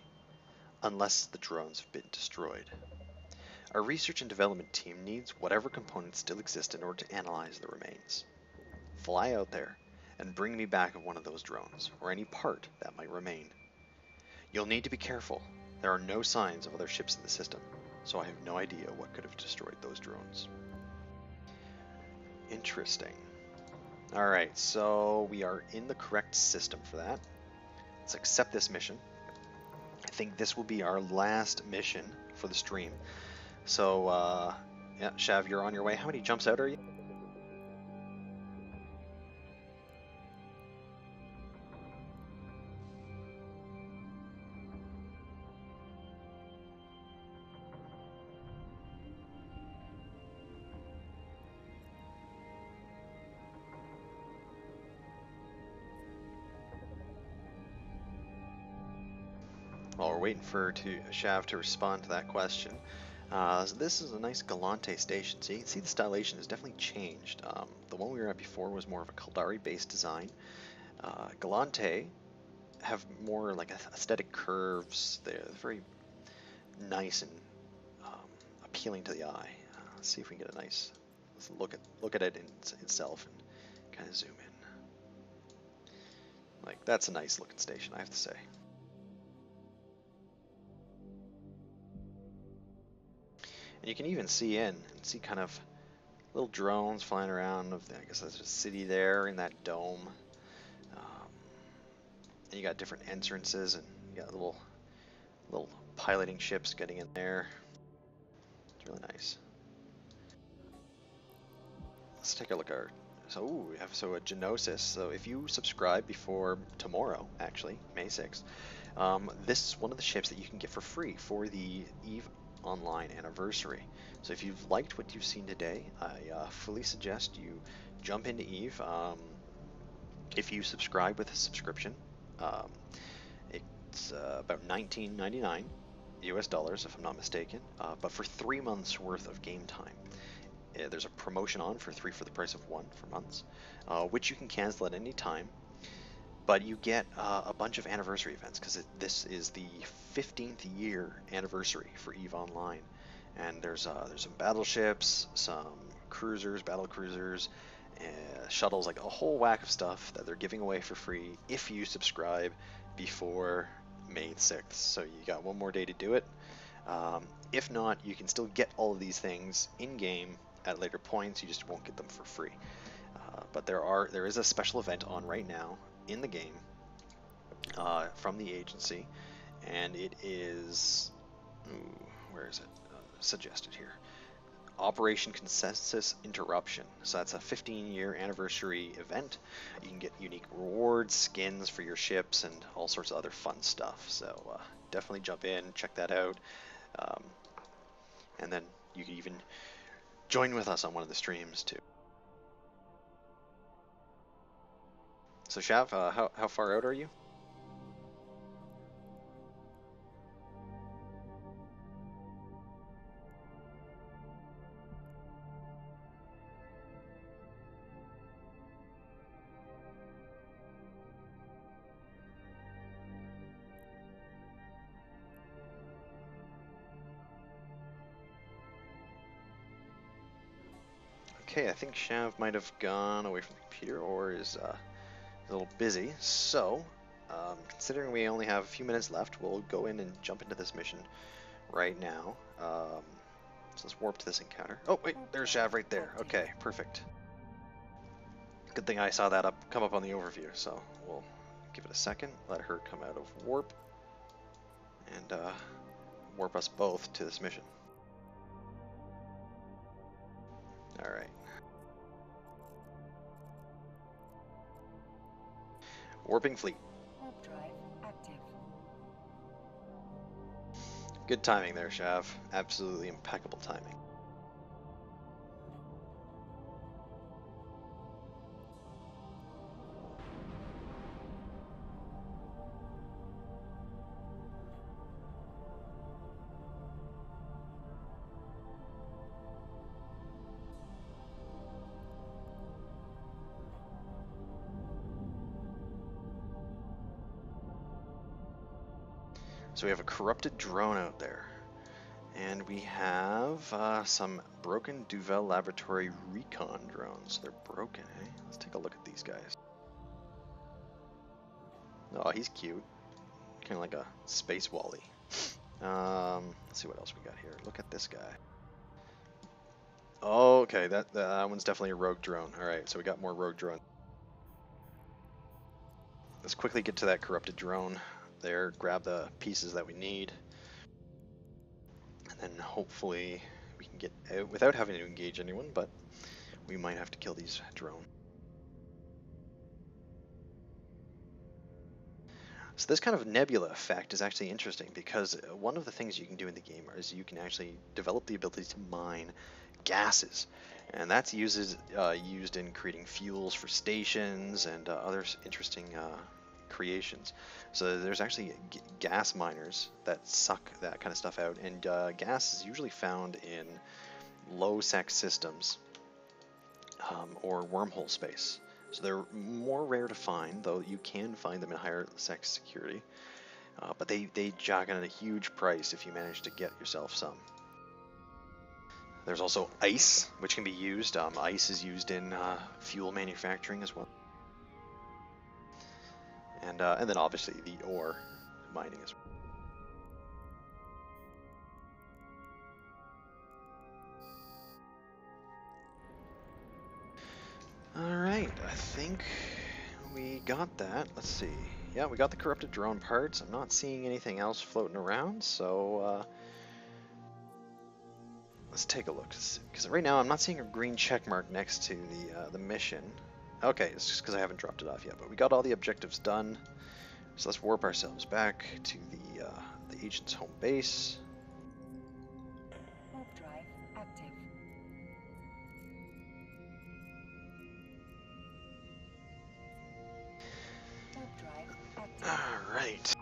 unless the drones have been destroyed. Our research and development team needs whatever components still exist in order to analyze the remains. Fly out there and bring me back one of those drones, or any part that might remain. You'll need to be careful. There are no signs of other ships in the system, so I have no idea what could have destroyed those drones. Interesting. Alright, so we are in the correct system for that. Let's accept this mission. I think this will be our last mission for the stream. So, yeah, Shav, you're on your way. How many jumps out are you? While we're waiting for Shav to respond to that question, So this is a nice Galante Station. So you can see the stylation has definitely changed. The one we were at before was more of a Caldari-based design. Galante have more like aesthetic curves. They're very nice and appealing to the eye. Let's see if we can get a nice look at it in itself and kind of zoom in. Like, that's a nice looking station, I have to say. And you can even see in and see kind of little drones flying around. I guess there's a city there in that dome. And you got different entrances, and you got little piloting ships getting in there. It's really nice. Let's take a look at our. So we have a Genosis. So if you subscribe before tomorrow, actually May 6th, this is one of the ships that you can get for free for the EVE Online anniversary. So if you've liked what you've seen today, I fully suggest you jump into EVE. If you subscribe with a subscription, it's about $19.99 US dollars, if I'm not mistaken, but for 3 months worth of game time. There's a promotion on for 3 for the price of 1 for months, which you can cancel at any time. But you get a bunch of anniversary events because this is the 15th year anniversary for EVE Online, and there's some battleships, some cruisers, battle cruisers, shuttles, like a whole whack of stuff that they're giving away for free if you subscribe before May 6th. So you got one more day to do it. If not, you can still get all of these things in game at later points. You just won't get them for free. But there is a special event on right now in the game from the agency, and it is where is it suggested here? Operation Consensus Interruption. So that's a 15-year anniversary event. You can get unique rewards, skins for your ships, and all sorts of other fun stuff. So definitely jump in, check that out, and then you can even join with us on one of the streams too. So Shav, how far out are you? Okay, I think Shav might have gone away from the computer or is a little busy. So, considering we only have a few minutes left, we'll go in and jump into this mission right now. So let's warp to this encounter. Oh, wait, there's Shav right there. Okay, perfect. Good thing I saw that come up on the overview, so we'll give it a second, let her come out of warp, and warp us both to this mission. Alright. Warping fleet. Warp drive active. Good timing there, Shav. Absolutely impeccable timing. So we have a corrupted drone out there, and we have some broken Duvel Laboratory recon drones. They're broken, eh? Let's take a look at these guys. Oh, he's cute. Kind of like a space Wally. Let's see what else we got here. Look at this guy. Oh, okay, that one's definitely a rogue drone. Alright, so we got more rogue drones. Let's quickly get to that corrupted drone there, grab the pieces that we need, and then hopefully we can get out without having to engage anyone, but we might have to kill these drones. So this kind of nebula effect is actually interesting because one of the things you can do in the game is you can actually develop the ability to mine gases, and that's used in creating fuels for stations and other interesting creations. So there's actually gas miners that suck that kind of stuff out, and gas is usually found in low sec systems or wormhole space. So they're more rare to find, though you can find them in higher sec security. But they jack in at a huge price if you manage to get yourself some. There's also ice, which can be used. Ice is used in fuel manufacturing as well. And then obviously the ore mining as well. Alright, I think we got that. Let's see. Yeah, we got the corrupted drone parts. I'm not seeing anything else floating around, so let's take a look. Because right now I'm not seeing a green check mark next to the mission. Okay, it's just because I haven't dropped it off yet, but we got all the objectives done. So let's warp ourselves back to the agent's home base. Warp drive active. Warp drive active. All right.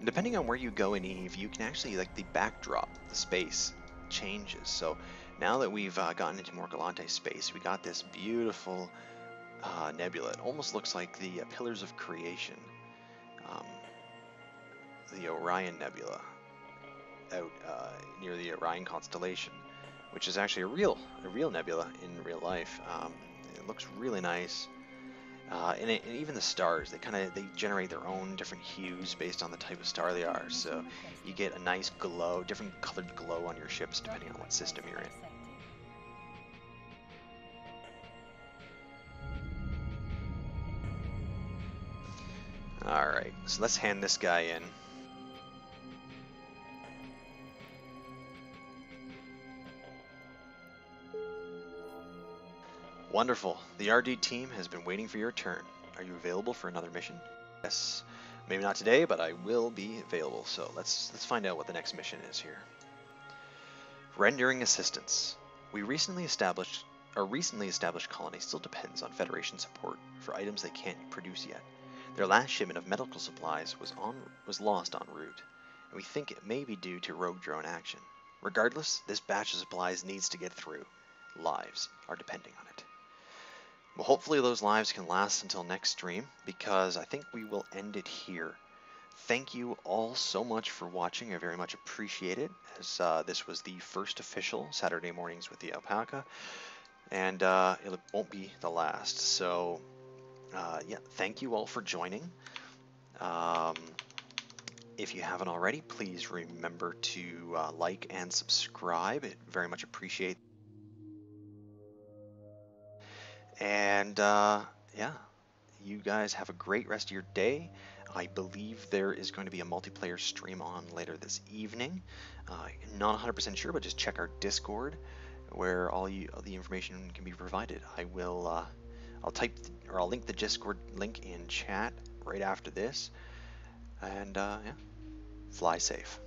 Depending on where you go in Eve, you can actually, like, the backdrop, the space changes. So now that we've gotten into more Galante space, we got this beautiful nebula. It almost looks like the Pillars of Creation, the Orion Nebula, out near the Orion constellation, which is actually a real nebula in real life. It looks really nice. And even the stars, they generate their own different hues based on the type of star they are. So you get a nice glow, different colored glow on your ships depending on what system you're in. All right, so let's hand this guy in. Wonderful. The RD team has been waiting for your turn. Are you available for another mission? Yes. Maybe not today, but I will be available. So let's find out what the next mission is here. Rendering assistance. Our recently established colony still depends on Federation support for items they can't produce yet. Their last shipment of medical supplies was lost en route, and we think it may be due to rogue drone action. Regardless, this batch of supplies needs to get through. Lives are depending on it. Well, hopefully those lives can last until next stream, because I think we will end it here. Thank you all so much for watching. I very much appreciate it, as this was the first official Saturday Mornings with the Alpaca, and it won't be the last. So, yeah, thank you all for joining. If you haven't already, please remember to like and subscribe. It very much appreciate. And yeah, you guys have a great rest of your day. I believe there is going to be a multiplayer stream on later this evening. Not 100% sure, but just check our Discord where all the information can be provided. I'll link the Discord link in chat right after this. And yeah, fly safe.